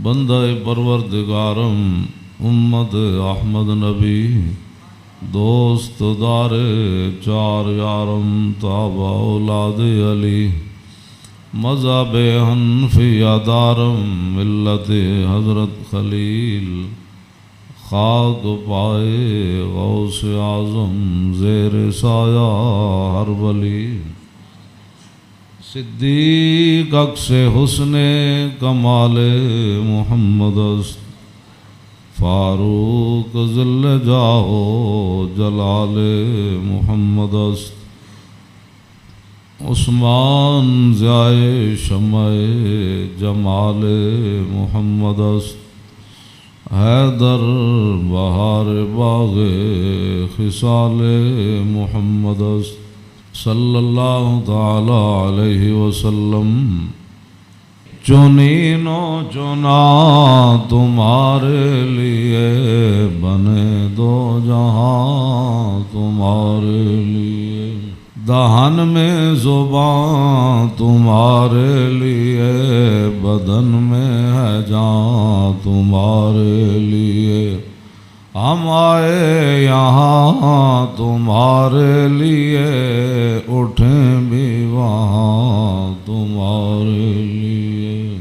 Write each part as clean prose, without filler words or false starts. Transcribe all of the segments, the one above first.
بندہ پروردگارم امت احمد نبی دوست دار چار یارم تابع اولاد علی مذہب حنفیہ دارم ملت حضرت خلیل خاک پائے غوث اعظم زیر سایہ ہر ولی صدیق عکس حسن کمال محمد است فاروق ذل جاہ جلال محمد است عثمان ضیاء شمع جمال محمد است حیدر بہار باغ خصال محمد است صلی اللہ تعالی علیہ وسلم چنین و چنا تمہارے لیے بنے دو جہاں تمہارے لیے دہن میں زبان تمہارے لیے بدن میں ہے جان تمہارے لیے ہم آئے یہاں تمہارے لیے اٹھیں بھی وہاں تمہارے لیے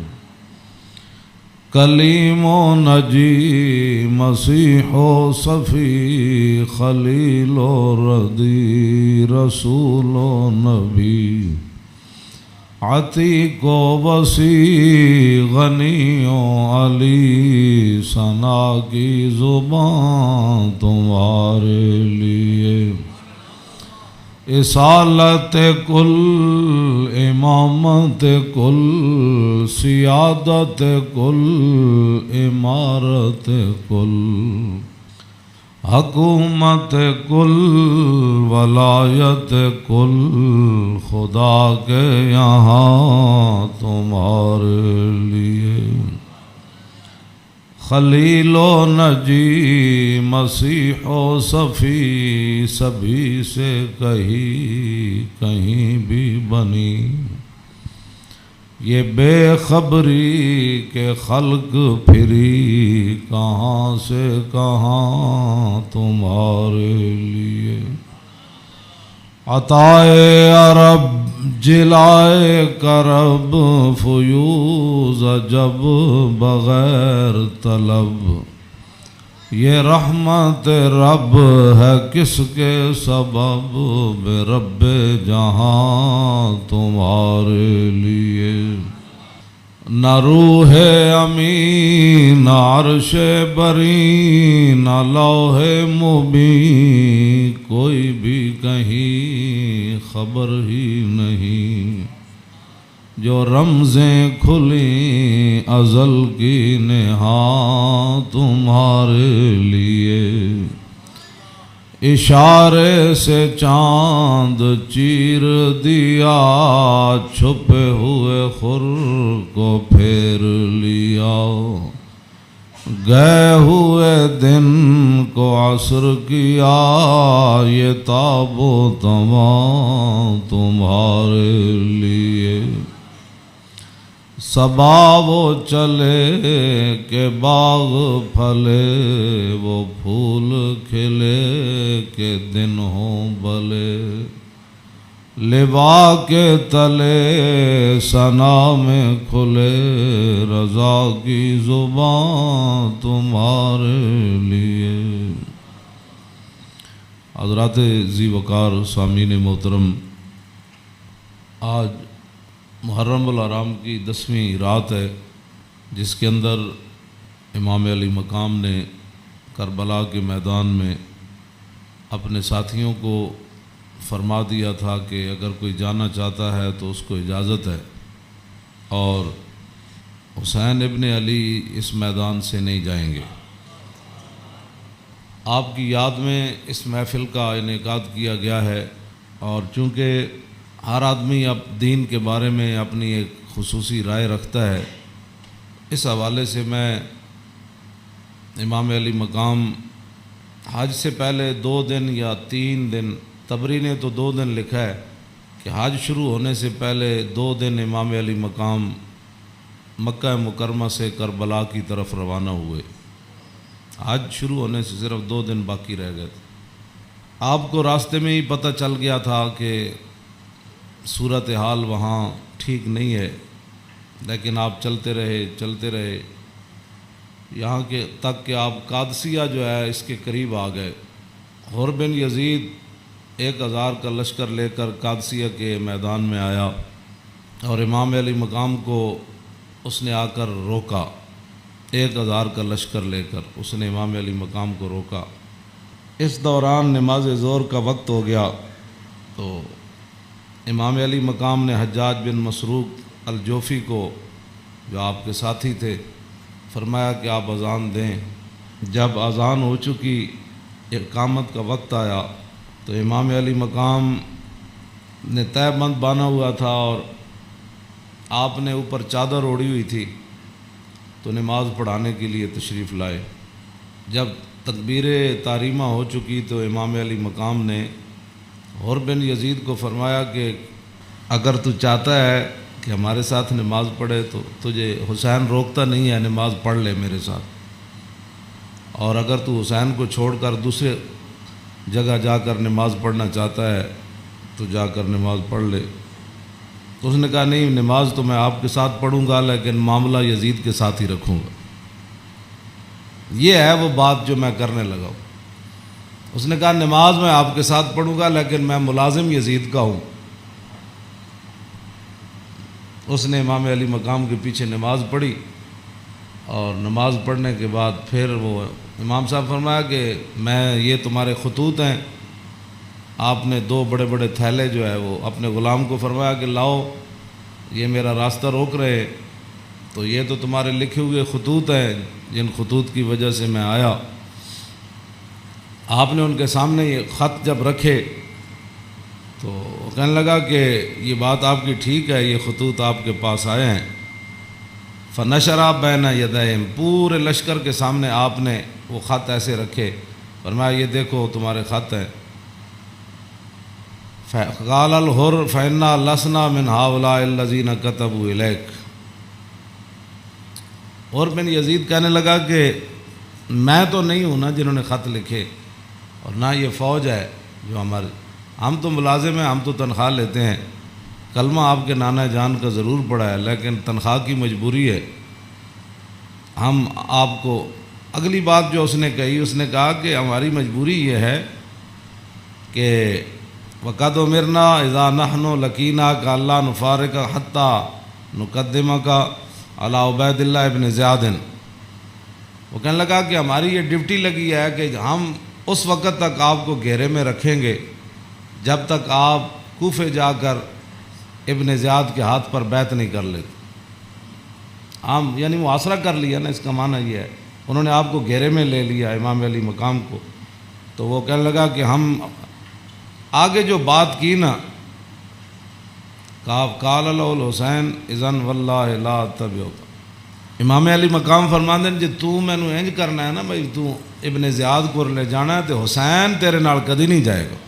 کلیم و نجی مسیح و صفی خلیل و ردی رسول و نبی عتیق و وسیع غنی و علی ثنا کی زبان تمہارے لیے اصالت کل امامت کل سیادت کل امارت کل حکومت کل ولایت کل خدا کے یہاں تمہارے لیے خلیل و نجی مسیح و صفی سبھی سے کہیں بھی بنی یہ بے خبری کے خلق پھری کہاں سے کہاں تمہارے لیے عطائے عرب جلائے کرب فیوز جب بغیر طلب یہ رحمت رب ہے کس کے سبب بے رب جہاں تمہارے لیے نہ روح امین نہ عرش بری نہ لوح مبین کوئی بھی کہیں خبر ہی نہیں جو رمزیں کھلیں ازل کی نہاں تمہارے لیے اشارے سے چاند چیر دیا چھپے ہوئے خور کو پھیر لیا گئے ہوئے دن کو عصر کیا یہ تاب و تمام تمہارے لیے صبا وہ چلے کہ باغ پھلے وہ پھول کھلے کہ دن ہوں بلے لبا کے تلے ثنا میں کھلے رضا کی زبان تمہارے لیے حضرات ذی وقار سامعین محترم آج محرم الحرام کی 10ویں رات ہے جس کے اندر امام علی مقام نے کربلا کے میدان میں اپنے ساتھیوں کو فرما دیا تھا کہ اگر کوئی جانا چاہتا ہے تو اس کو اجازت ہے اور حسین ابن علی اس میدان سے نہیں جائیں گے۔ آپ کی یاد میں اس محفل کا انعقاد کیا گیا ہے اور چونکہ ہر آدمی اب دین کے بارے میں اپنی ایک خصوصی رائے رکھتا ہے، اس حوالے سے میں امام علی مقام حج سے پہلے 2 دن یا 3 دن، طبری نے تو 2 دن لکھا ہے کہ حج شروع ہونے سے پہلے 2 دن امام علی مقام مکہ مکرمہ سے کربلا کی طرف روانہ ہوئے۔ حج شروع ہونے سے صرف 2 دن باقی رہ گئے تھے۔ آپ کو راستے میں ہی پتہ چل گیا تھا کہ صورتحال وہاں ٹھیک نہیں ہے، لیکن آپ چلتے رہے یہاں کے تک کہ آپ قادسیہ جو ہے اس کے قریب آ گئے۔ حر بن یزید 1000 کا لشکر لے کر قادسیہ کے میدان میں آیا اور امام علی مقام کو اس نے آ کر روکا۔ 1000 کا لشکر لے کر اس نے امام علی مقام کو روکا۔ اس دوران نماز ظہر کا وقت ہو گیا تو امام علی مقام نے حجاج بن مسروق الجوفی کو، جو آپ کے ساتھی تھے، فرمایا کہ آپ اذان دیں۔ جب اذان ہو چکی، اقامت کا وقت آیا تو امام علی مقام نے تہہ بند باندھا ہوا تھا اور آپ نے اوپر چادر اوڑھی ہوئی تھی، تو نماز پڑھانے کے لیے تشریف لائے۔ جب تکبیر تحریمہ ہو چکی تو امام علی مقام نے حر بن یزید کو فرمایا کہ اگر تو چاہتا ہے کہ ہمارے ساتھ نماز پڑھے تو تجھے حسین روکتا نہیں ہے، نماز پڑھ لے میرے ساتھ، اور اگر تو حسین کو چھوڑ کر دوسرے جگہ جا کر نماز پڑھنا چاہتا ہے تو جا کر نماز پڑھ لے۔ تو اس نے کہا نہیں، نماز تو میں آپ کے ساتھ پڑھوں گا لیکن معاملہ یزید کے ساتھ ہی رکھوں گا۔ یہ ہے وہ بات جو میں کرنے لگا ہوں۔ اس نے کہا نماز میں آپ کے ساتھ پڑھوں گا لیکن میں ملازم یزید کا ہوں۔ اس نے امام علی مقام کے پیچھے نماز پڑھی، اور نماز پڑھنے کے بعد پھر وہ امام صاحب فرمایا کہ میں یہ تمہارے خطوط ہیں۔ آپ نے 2 بڑے بڑے تھیلے جو ہے وہ اپنے غلام کو فرمایا کہ لاؤ، یہ میرا راستہ روک رہے، تو یہ تو تمہارے لکھے ہوئے خطوط ہیں جن خطوط کی وجہ سے میں آیا۔ آپ نے ان کے سامنے یہ خط جب رکھے تو وہ کہنے لگا کہ یہ بات آپ کی ٹھیک ہے، یہ خطوط آپ کے پاس آئے ہیں۔ فنشرا بین یدیہم، پورے لشکر کے سامنے آپ نے وہ خط ایسے رکھے، فرمایا یہ دیکھو تمہارے خط ہیں۔ قال الحر فإنا لسنا من هؤلاء الذين كتبوا إليك۔ حر بن یزید کہنے لگا کہ میں تو نہیں ہوں نا جنہوں نے خط لکھے، اور نہ یہ فوج ہے جو ہمارے، ہم تو ملازم ہیں، ہم تو تنخواہ لیتے ہیں، کلمہ آپ کے نانا جان کا ضرور پڑا ہے لیکن تنخواہ کی مجبوری ہے۔ ہم آپ کو اگلی بات جو اس نے کہی، اس نے کہا کہ ہماری مجبوری یہ ہے کہ وَقَدْ أُمِرْنَا إِذَا نَحْنُ لَقِينَاكَ أَلَّا نُفَارِقَ حَتَّى نُقَدِّمَكَ عَلَىٰ عُبَيْدِ اللَّهِ بْنِ زِيَادٍ۔ وہ کہنے لگا کہ ہماری یہ ڈیوٹی لگی ہے کہ ہم اس وقت تک آپ کو گھیرے میں رکھیں گے جب تک آپ کوفے جا کر ابن زیاد کے ہاتھ پر بیعت نہیں کر لیتے۔ ہم یعنی محاصرہ کر لیا نا، اس کا معنی یہ ہے انہوں نے آپ کو گھیرے میں لے لیا امام علی مقام کو۔ تو وہ کہنے لگا کہ ہم آگے جو بات کی نا، قال له الحسین اذن واللہ لا اتبعک، امام علی مقام فرماندے ہیں جی تو مینوں انج کرنا ہے نا بھائی، تو ابن زیاد کو لے جانا ہے تو حسین تیرے نال کدی نہیں جائے گا۔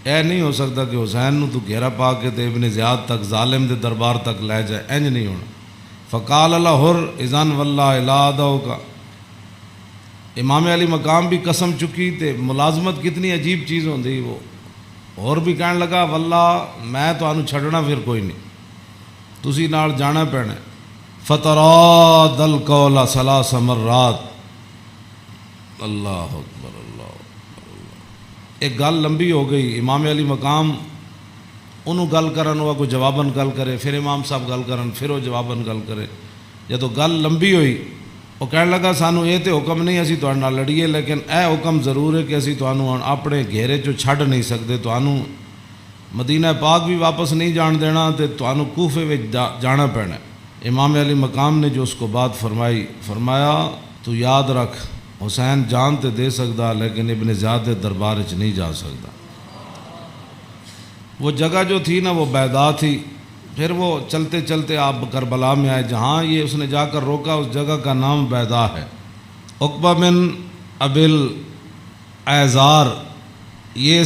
اے نہیں ہو سکتا کہ حسین نو تو گھیرا پا کے تے ابن زیاد تک ظالم دے دربار تک لے جائے، انج نہیں ہونا۔ فقال الحر اذن واللہ لا ادعوک، امام علی مقام بھی قسم چکی تے ملازمت کتنی عجیب چیز ہوندی، وہ اور بھی کہنے لگا واللہ میں تانوں چھڈنا پھر کوئی نہیں، تسی نال جانا پینا۔ فتراد القول 3 مرات، اللہ اکبر اللہ اکبر۔ ایک گل لمبی ہو گئی، امام علی مقام انہوں گل کرن ہوا کوئی جواباً گل کرے، پھر امام صاحب گل کرن پھر وہ جواباً گل کرے۔ جدو گل لمبی ہوئی وہ کہنے لگا سانو یہ تو حکم نہیں اسی تہاڈے نال لڑیے، لیکن اے حکم ضرور ہے کہ اسی تانوں اپنے گھیرے چوں چھڈ نہیں سکتے، تانوں مدینہ پاک بھی واپس نہیں جان دینا تے تانوں کوفے وچ جانا پینا۔ امام علی مقام نے جو اس کو بات فرمائی، فرمایا تو یاد رکھ حسین جان تے دے سکتا لیکن ابن زیاد دے دربار وچ نہیں جا سکتا۔ وہ جگہ جو تھی نا وہ بیضا تھی۔ پھر وہ چلتے چلتے آپ کربلا میں آئے، جہاں یہ اس نے جا کر روکا اس جگہ کا نام بیضا ہے۔ عقبہ بن ابی الایزار یہ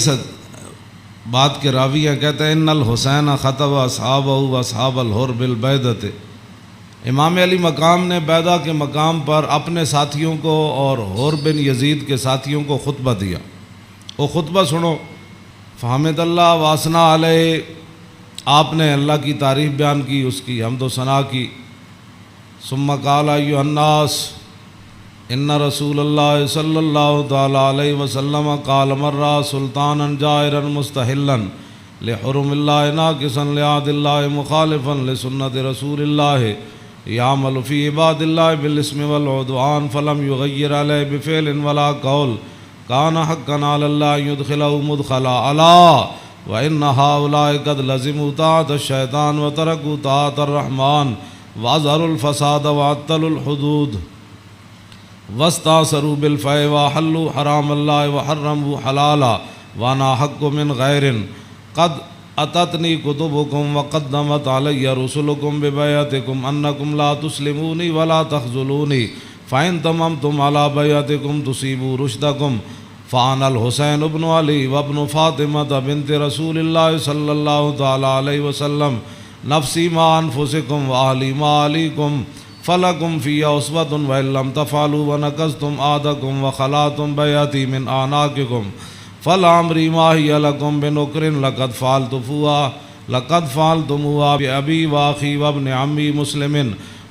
بات کے راوی ہیں، کہتے ہیں ان الحسین خطب اصحابہ و اصحاب الحر بالبیدۃ، امام علی مقام نے بیدہ کے مقام پر اپنے ساتھیوں کو اور حر بن یزید کے ساتھیوں کو خطبہ دیا۔ وہ خطبہ سنو۔ فحمد اللہ واسنا علیہ، آپ نے اللہ کی تعریف بیان کی، اس کی حمد و ثنا کی۔ ثم قال ایھا الناس ان رسول اللہ صلی اللہ تعالی علیہ وسلم قال مرہ سلطانا جائرا مستحلا لحرم اللہ ناقصا لعہد اللہ مخالفا لسنت رسول اللہ یعمل فی عباد اللہ بالاسم والعدوان فلم یغیر علیہ بفعل ولا قول کان حقا علی اللہ یدخلہ مدخلا علا وان ہؤلاء قد لزموا طاعۃ الشیطان وترکوا طاعۃ الرحمن واظہروا الفساد وعطلوا الحدود واستاثروا بالفیء وحلوا حرام اللہ وحرموا حلالا وانا حق من غیر قد اتتنی کتبکم وقدمت علی رسلکم ببیعتکم انکم لا تسلمونی ولا تخذلونی فإن تممتم علی بیعتکم تصیبوا رشدکم فانا الحسین ابن علی وابن فاطمہ بنت رسول اللہ صلی اللہ تعالی علیہ وسلم نفسی ما انفسکم واہلی ما علیکم فلکم فی اسوۃ وإن لم تفعلوا ونقضتم عہدکم وخلعتم بیعتی من اعناقکم فلعمری ما ہی لکم بنکر لقد فعلتموها بأبی واخی وابن عمی مسلم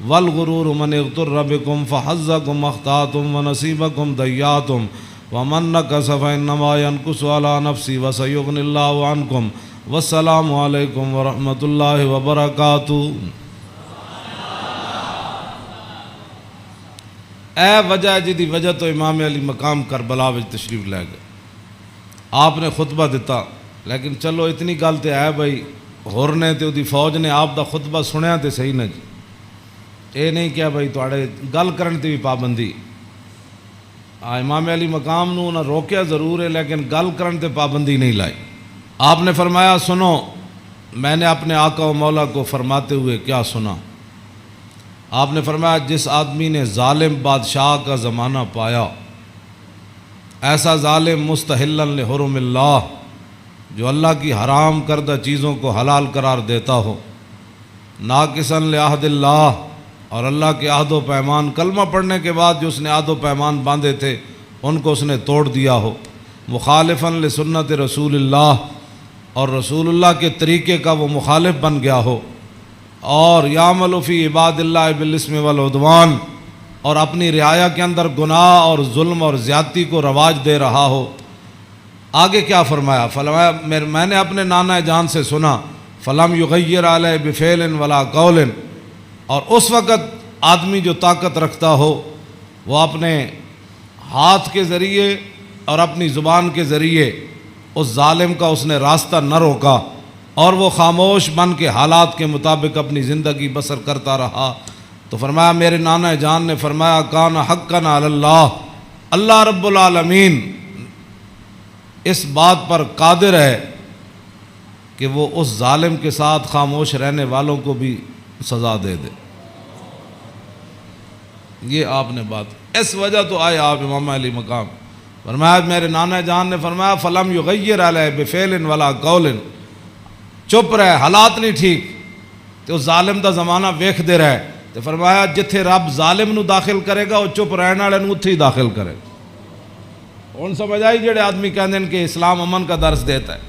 والغرور من اغتر بکم فحظکم اخطأتم ونصیبکم ضیعتم ومن نکث فإنما ينکث علی نفسی وسیغنی اللہ عنکم والسلام علیکم ورحمۃ اللہ وبرکاتہ۔ اے وجہ جدی وجہ تو امام علی مقام کربلا وچ تشریف لے گئے، آپ نے خطبہ دیتا، لیکن چلو اتنی گل تے ہے بھائی ہور نے تے دی فوج نے آپ دا خطبہ سنیا تے صحیح نہ جی، اے نہیں کیا بھائی تواڈے گل کرن تے بھی پابندی۔ امام علی مقام نو نہ روکیا ضرور ہے لیکن گل کرن تے پابندی نہیں لائی۔ آپ نے فرمایا سنو، میں نے اپنے آقا و مولا کو فرماتے ہوئے کیا سنا؟ آپ نے فرمایا جس آدمی نے ظالم بادشاہ کا زمانہ پایا، ایسا ظالم مستحلا لحرم اللہ، جو اللہ کی حرام کردہ چیزوں کو حلال قرار دیتا ہو، ناقصا لعہد اللہ، اور اللہ کے عہد و پیمان، کلمہ پڑھنے کے بعد جو اس نے عہد و پیمان باندھے تھے ان کو اس نے توڑ دیا ہو، مخالفا لسنت رسول اللہ، اور رسول اللہ کے طریقے کا وہ مخالف بن گیا ہو، اور یعمل فی عباد اللہ بالاسم والعدوان، اور اپنی رعایا کے اندر گناہ اور ظلم اور زیادتی کو رواج دے رہا ہو۔ آگے کیا فرمایا؟ فرمایا میں نے اپنے نانا جان سے سنا، فلم یغیر علیہ بفعل ولا قول، اور اس وقت آدمی جو طاقت رکھتا ہو وہ اپنے ہاتھ کے ذریعے اور اپنی زبان کے ذریعے اس ظالم کا اس نے راستہ نہ روکا، اور وہ خاموش بن کے حالات کے مطابق اپنی زندگی بسر کرتا رہا، تو فرمایا میرے نانا جان نے فرمایا کان حقا علی اللہ، اللہ رب العالمین اس بات پر قادر ہے کہ وہ اس ظالم کے ساتھ خاموش رہنے والوں کو بھی سزا دے دے۔ یہ آپ نے بات، اس وجہ تو آئے آپ امام علی مقام۔ فرمایا میرے نانا جان نے فرمایا فلم یغیر علیہ بفعل ولا قول، چپ رہے، حالات نہیں ٹھیک تو ظالم دا زمانہ ویکھ دے رہے، تو فرمایا جتھے رب ظالم نو داخل کرے گا وہ چپ رہنے والے نو اتھے ہی داخل کرے گا۔ ہن سمجھ آئی جڑے آدمی کہندے ہیں کہ اسلام امن کا درس دیتا ہے،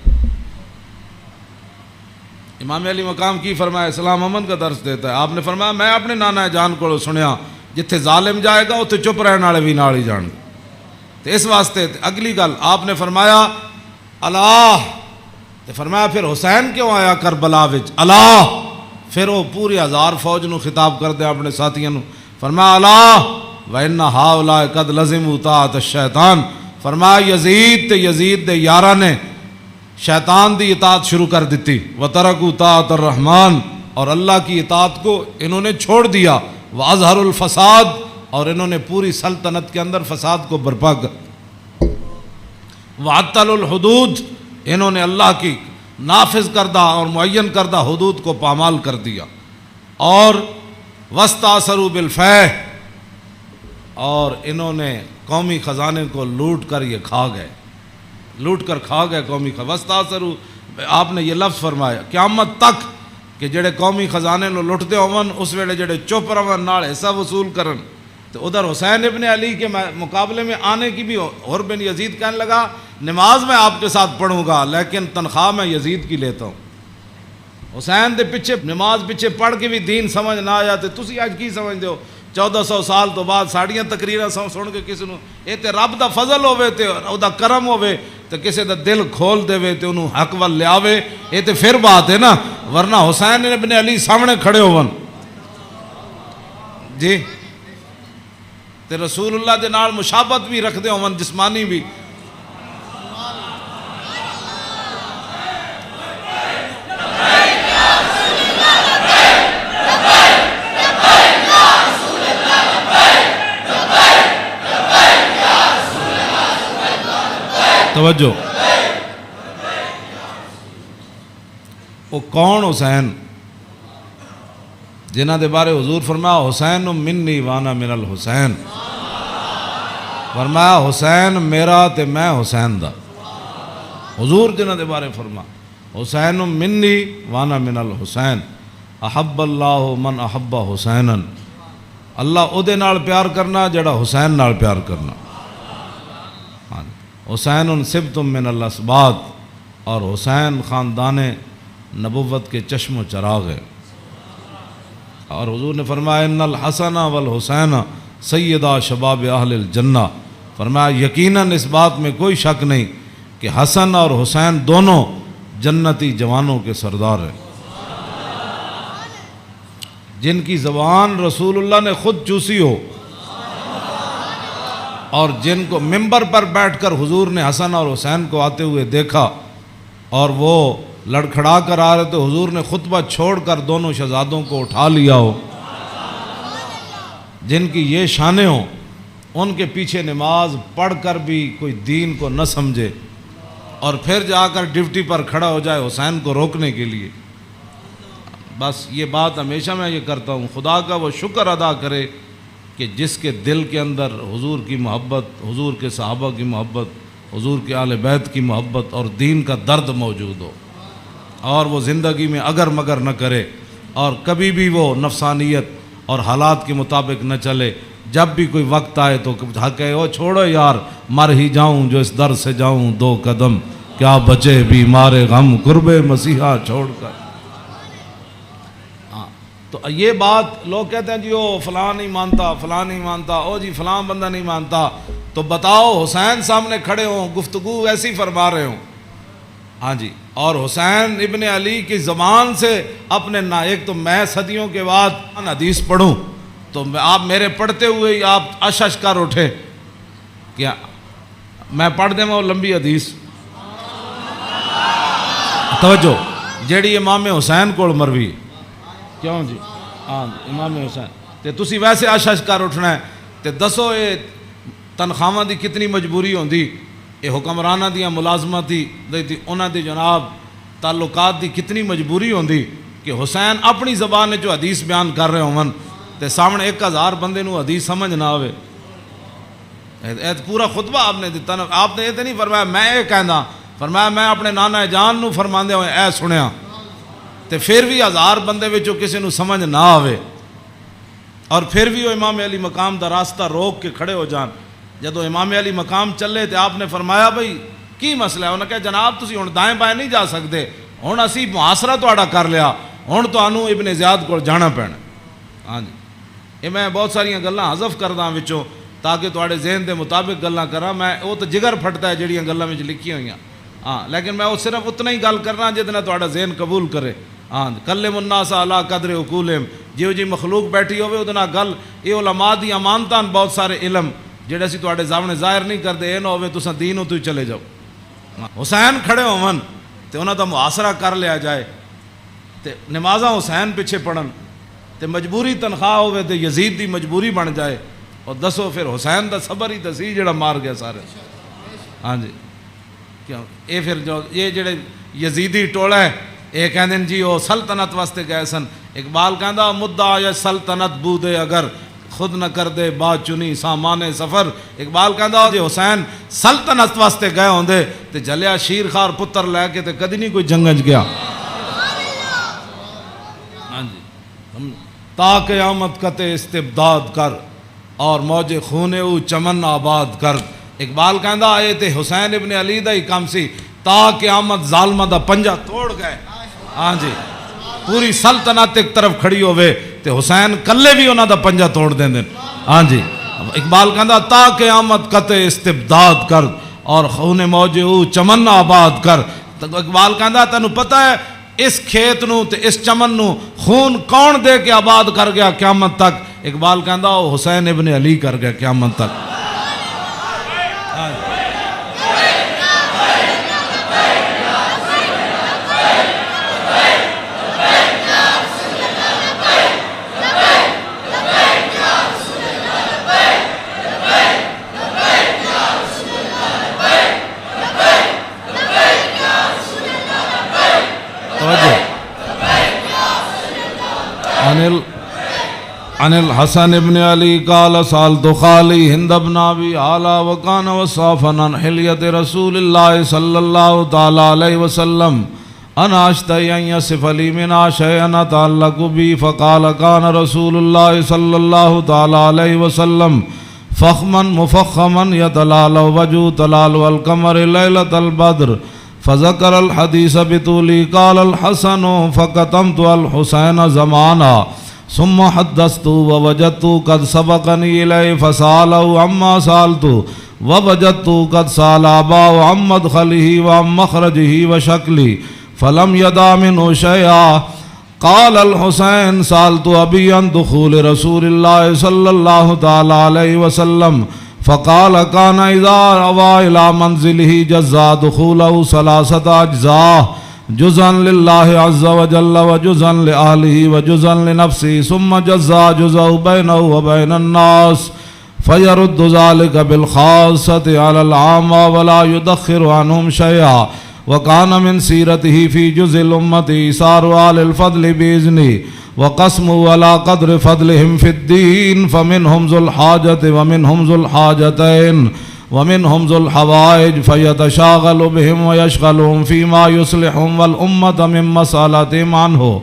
امام علی مقام کی فرمایا اسلام امن کا درس دیتا ہے؟ آپ نے فرمایا میں اپنے نانا جان کو سنیا جتھے ظالم جائے گا اتھے چپ رہنے والے بھی نال ہی جان گے۔ تو اس واسطے اگلی گل آپ نے فرمایا اللہ، تو فرمایا پھر حسین کیوں آیا کربلا وچ؟ اللہ، پھر وہ پوری ہزار فوج نو خطاب کر دیا اپنے ساتھیوں نو، فرمایا اللہ وَإِنَّ هَؤُلَاءِ قَدْ لَزِمُوا طَاعَةَ الشَّيْطَانِ، فرمایا یزید تے یزید دے یاراں نے شیطان دی اطاعت شروع کر دیتی، وَتَرَكُوا طَاعَةَ الرَّحْمَانِ، اور اللہ کی اطاعت کو انہوں نے چھوڑ دیا، وَأَظْهَرُوا الْفَسَادِ، اور انہوں نے پوری سلطنت کے اندر فساد کو برپا کر، وَعَطَّلُوا الْحُدُودِ، انہوں نے اللہ کی نافذ کردہ اور معین کردہ حدود کو پامال کر دیا، اور وَاسْتَأْثَرُوا بِالْفَيْءِ، اور انہوں نے قومی خزانے کو لوٹ کر یہ کھا گئے۔ لوٹ کر کھا گئے قومی وستاثروا، آپ نے یہ لفظ فرمایا قیامت تک کہ جڑے قومی خزانے نو لٹتے ہون اس ویلے جڑے چپ رہن نال حصہ وصول کرن۔ تو ادھر حسین ابن علی کے مقابلے میں آنے کی بھی اور بن یزید کہنے لگا نماز میں آپ کے ساتھ پڑھوں گا لیکن تنخواہ میں یزید کی لیتا ہوں۔ حسین دے پیچھے نماز پیچھے پڑھ کے بھی دین سمجھ نہ آیا تے تسی اج کی سمجھدے ہو 1400 سال تو بعد ساڑیاں تقریراں سن کے کسی نو اے تے رب دا فضل ہوے تے او دا کرم ہوے تے کسی دا دل کھول دے تے انہوں حق ول لے آوے، اے تے پھر بات ہے نا، ورنہ حسین ابن علی سامنے کھڑے ہون جی تے رسول اللہ دے نال مشابہت بھی رکھ دے ہون جسمانی بھی۔ توجہ، وہ کون حسین جنہ دے بارے حضور فرمایا حسین منی وانا من الحسین، فرمایا حسین میرا تے میں حسین دا، حضور جنہ دے بارے فرما حسین منی وانا من الحسین، احب اللہ من احب حسینا، اللہ او دے نال پیار کرنا جڑا حسین نال پیار کرنا۔ حسین سبت من الاسباط، اور حسین خاندان نبوت کے چشم و چراغ ہے۔ اور حضور نے فرمایا ان الحسن والحسین سیدہ شباب اہل الجنہ، فرمایا یقیناً اس بات میں کوئی شک نہیں کہ حسن اور حسین دونوں جنتی جوانوں کے سردار ہیں، جن کی زبان رسول اللہ نے خود چوسی ہو، اور جن کو ممبر پر بیٹھ کر حضور نے حسن اور حسین کو آتے ہوئے دیکھا اور وہ لڑکھڑا کر آ رہے تو حضور نے خطبہ چھوڑ کر دونوں شہزادوں کو اٹھا لیا ہو، جن کی یہ شانیں ہوں، ان کے پیچھے نماز پڑھ کر بھی کوئی دین کو نہ سمجھے اور پھر جا کر ڈیوٹی پر کھڑا ہو جائے حسین کو روکنے کے لیے۔ بس یہ بات ہمیشہ میں یہ کرتا ہوں، خدا کا وہ شکر ادا کرے کہ جس کے دل کے اندر حضور کی محبت، حضور کے صحابہ کی محبت، حضور کے اہل بیت کی محبت اور دین کا درد موجود ہو، اور وہ زندگی میں اگر مگر نہ کرے اور کبھی بھی وہ نفسانیت اور حالات کے مطابق نہ چلے، جب بھی کوئی وقت آئے تو کہے او چھوڑو یار مر ہی جاؤں جو اس در سے جاؤں دو قدم، کیا بچے بیمار غم قرب مسیحا چھوڑ کر۔ تو یہ بات لوگ کہتے ہیں جی او فلاں نہیں مانتا، فلاں نہیں مانتا، او جی فلاں بندہ نہیں مانتا، تو بتاؤ حسین سامنے کھڑے ہوں گفتگو ایسی فرما رہے ہوں، ہاں جی، اور حسین ابن علی کی زبان سے اپنے ایک تو میں صدیوں کے بعد حدیث پڑھوں تو آپ میرے پڑھتے ہوئے ہی آپ اشش کر اٹھے، کیا میں پڑھ دیں وہ لمبی حدیث، توجہ جیڑی امام حسین کو مروی، کیوں جی ہاں امام حسین تے تسی ویسے اشش کر اٹھنا ہے تے دسو یہ تنخواہاں دی کتنی مجبوری ہوندی، یہ حکمرانہ دیاں ملازمت دی انہاں دی جناب تعلقات دی کتنی مجبوری ہوندی کہ حسین اپنی زبان جو حدیث بیان کر رہے ہوں تے سامنے 1000 بندے نو حدیث سمجھ نہ آوے۔ پورا خطبہ آپ نے دیتا نا، آپ نے یہ تو نہیں فرمایا میں یہ کہنا، فرمایا میں اپنے نانا جان نو فرماندے ہوئے اے سنیا تے پھر بھی 1000 بندے وچوں کسی نو سمجھ نہ آوے، اور پھر بھی وہ امام علی مقام دا راستہ روک کے کھڑے ہو جان۔ جدو امام علی مقام چلے تے آپ نے فرمایا بھئی کی مسئلہ ہے؟ انہوں نے کہا جناب تسی ہن دائیں بائیں نہیں جا سکتے، ہن اسی محاصرہ تہاڈا کر لیا، ہن تانوں ابن زیاد کو جانا پینا۔ ہاں جی یہ میں بہت ساری گلاں حذف کردا وچوں تاکہ تہاڈے ذہن دے مطابق گلاں کراں، میں وہ تو جگر پھٹتا ہے جڑیاں گلاں وچ لکھی ہوئیاں، ہاں لیکن میں وہ صرف اتنا ہی گل کرنا جتنا تہاڈا ذہن قبول کرے۔ ہاں کلم الناس علی قدر عقولہم، جیو جی مخلوق بیٹھی ہوئے وہ نال گل، یہ علماء دی امانتاں بہت سارے علم جڑے اسی تہاڈے سامنے ظاہر نہیں کرتے، اے نہ ہوے تساں دینوں تو ہی چلے جاؤ۔ حسین کھڑے ہون تے انہاں دا محاصرہ کر لیا جائے تے نمازاں حسین پیچھے پڑھن تے مجبوری تنخواہ ہوے تے یزید دی مجبوری بن جائے، اور دسو پھر حسین دا صبر ہی دسی جڑا مار گیا سارے۔ ہاں جی کیوں اے پھر جو یہ جڑے یزیدی ٹولا ہے یہ کہندے جی وہ سلطنت واسطے گئے سن، اقبال کہندا مدعا یا سلطنت بودے اگر خود نہ کر دے با چنی سامان سفر. اقبال کہندا جے حسین سلطنت واسطے گئے ہوندے تے جلیا شیر خار پتر لے کے تے کدی نہیں کوئی جنگج گیا. ہاں جی تا قیامت قطع استبداد کر اور موج خون او چمن آباد کر. اقبال کہندا اے تے حسین ابن علی دا ہی کام سی تا قیامت ظالمہ دا پنجا توڑ گئے. ہاں جی پوری سلطنت ایک طرف کھڑی ہوئے تے حسین کلے بھی انہاں دا پنجا توڑ دیں دیں. ہاں جی اقبال کہندا تا قیامت قطع استبداد کر اور خون موج او چمن آباد کر. اقبال کہندا تینوں پتہ ہے اس کھیت نو تے اس چمن نو خون کون دے کے آباد کر گیا قیامت تک؟ اقبال کہندا وہ حسین ابن علی کر گیا قیامت تک. عن الحسن ابن علی قال سالت خالی ہند بن ابی اعلی وکان وصافا عن حلیت رسول اللہ صلی اللہ تعالی علیہ وسلم انا اشتہی ان یصف لی منا شیئا تعلق بی فقال کان رسول اللہ صلی اللہ تعالی علیہ وسلم فخما مفخما یتلال وجو تلال القمر لیلۃ البدر فذکر الحدیث بطولی قال الحسن فقتمت الحسین زمانا ثم حدثت ووجدت قد سبقني إليه فسأله عما سألت ووجدت قد سأل أباه عن مدخله وعن مخرجه وشكله فلم يدع منه شيئا. قال الحسين سألت أبي عن دخول رسول الله صلى الله تعالى عليه وسلم فقال كان إذا أوى إلى منزله جزا دخوله 3 أجزاء جزءا لله عز وجل وجزءا لأهله وجزءا لنفسه ثم جزا جزء بينه وبين الناس فيرد ذلك بالخاصة على العامة ولا يدخر عنهم شيئا. وكان من سيرته في جزء الأمة إيثار أهل الفضل بإذنه وقسمه على قدر فضلهم في الدين فمنهم ذو الحاجة ومنهم ذو الحاجتين ومنهم ذو الحوائج فيتشاغل بهم ويشغلهم فيما يصلحهم والأمة من مسألتهم عنه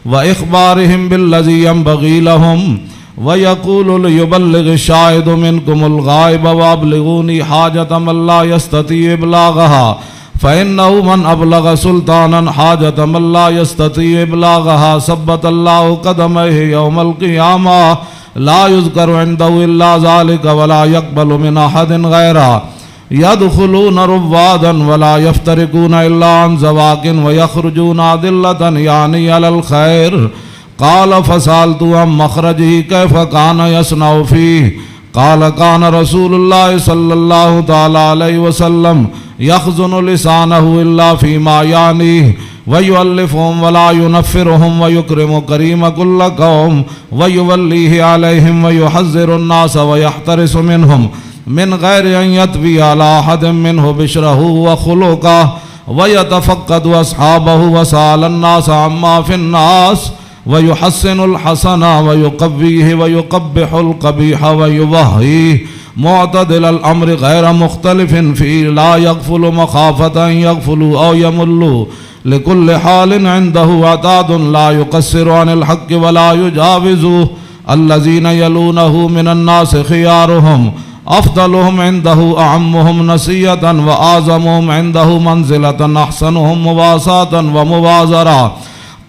وإخبارهم بالذي ينبغي لهم ويقول ليبلغ الشاهد منكم الغائب وأبلغوني حاجة من لا يستطيع إبلاغها فإنه من أبلغ سلطانا حاجة من لا يستطيع إبلاغها ثبت الله قدميه يوم القيامة لا يذكر عنده إلا ذلك ولا يقبل من أحد غيره يدخلون روادا ولا يفترقون إلا عن زواق ويخرجون أدلة يعني على الخير. قال فسألت عن مخرجه كيف كان يصنع فيه قال كان رسول الله صلى الله تعالى عليه وسلم يخزن لسانه إلا فيما يعنيه ويؤلفهم ولا ينفرهم ويكرم كريم كل قوم ويوليه عليهم ويحذر الناس ويحترس منهم من غير أن يطوي على أحد منه بشره وخلقه ويتفقد أصحابه وسأل الناس عما في الناس ويحسن الحسن ويقويه ويقبح القبيح ويوهيه معتدل الأمر غير مختلف فيه لا يغفل مخافة أن يغفلوا أو يملوا لكل حال عنده عتاد لا يقصر عن الحق ولا يجاوزه الذين يلونه من الناس خيارهم أفضلهم عنده أعمهم نسية وأعظمهم عنده منزلة أحسنهم مواساة ومبازرة.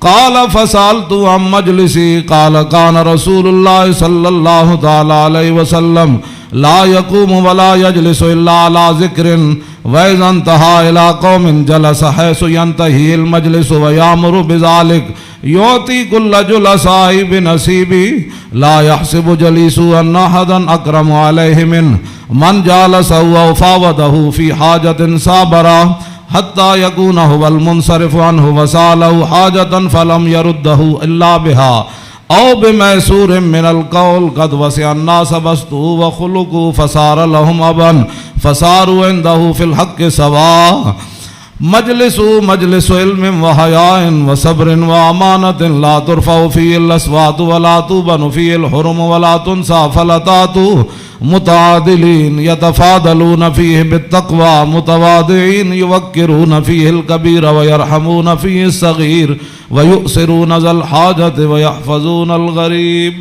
قال فسألت عن مجلسي قال كان رسول الله صلى الله تعالى عليه وسلم لا يقوم ولا يجلس إلا على ذكر وإذا انتهى إلى قوم جلس حيث ينتهي المجلس ويأمر بذلك يعطي كل جلساء بنصيبه لا يحسب جليسه أن أحدا أكرم عليه منه من جالسه وفاوضه في حاجة صابرة حتى يكون هو المنصرف عنه وسأله حاجة فلم يرده إلا بها أو بميسور من القول قد وسع الناس بسطه وخلقه فصار لهم أبا فصاروا عنده في الحق سواء مجلس علم و حیاء و صبر و امانت لا ترفع فیہ الاصوات ولا تبن فیہ الحرم ولا تنسى فلتات متعادلین یتفاضلون فیہ بالتقوى متواضعین یوقرون فیہ الکبیر ویرحمون فیہ الصغیر ویؤثرون ذا الحاجۃ ویحفظون الغریب۔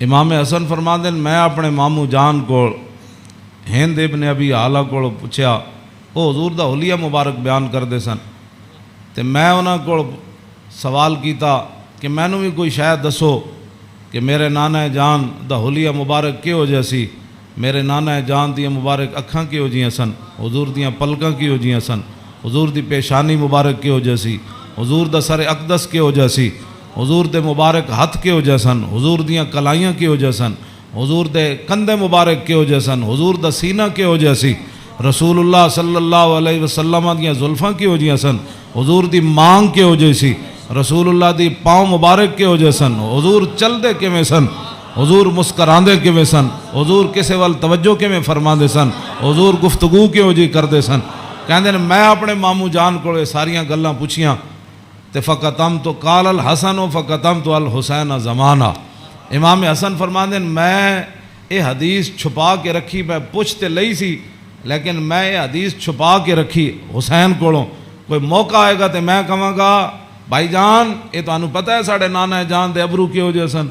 امام حسن فرماندے میں اپنے ماموں جان کو ہند ابن ابی آلہ کو پوچھا، وہ حضور دا حلیہ مبارک بیان کردے سن، تے میں انہاں کو سوال کیتا کہ مینوں بھی کوئی شاید دسو کہ میرے نانا جان دا حلیہ مبارک کہو جہا سی، میرے نانا جان دیاں مبارک اکھاں کہو جیاں سن، حضور دیاں پلکاں کہو جیاں سن، حضور دی پیشانی مبارک کہو جہا سی، حضور دا سر اقدس کہو جہا سی، حضور دے مبارک ہتھ کہو جہا سن، حضور دیاں کلائیاں کہو جہا سن، حضور دے کندھے مبارک کہو جہا سن، حضور دا سینہ کہو جہا سی، رسول اللہ صلی اللہ علیہ وسلم دیاں زلفاں کہو جہاں سن، حضور دی مانگ کہو جہی سی، رسول اللہ دی پاؤں مبارک کہو جہے سن، حضور چل دے کیویں سن، حضور مسکراندے کیویں سن، حضور کسے وال توجہ کیویں فرماندے سن، حضور گفتگو کہو جی کردے سن۔ کہندے نے میں اپنے ماموں جان کو ساریاں گلاں پوچھیاں تے فقطم تو قال الحسن فقطم تو الحسین زمانہ۔ امام حسن فرماندے میں یہ حدیث چھپا کے رکھی، میں پوچھ تے لئی سی لیکن میں یہ حدیث چھپا کے رکھی حسین کولوں، کوئی موقع آئے گا تے میں کہاں گا بھائی جان یہ تو انہوں پتہ ہے ساڑھے نانا جان دے ابرو کیوں جے سن،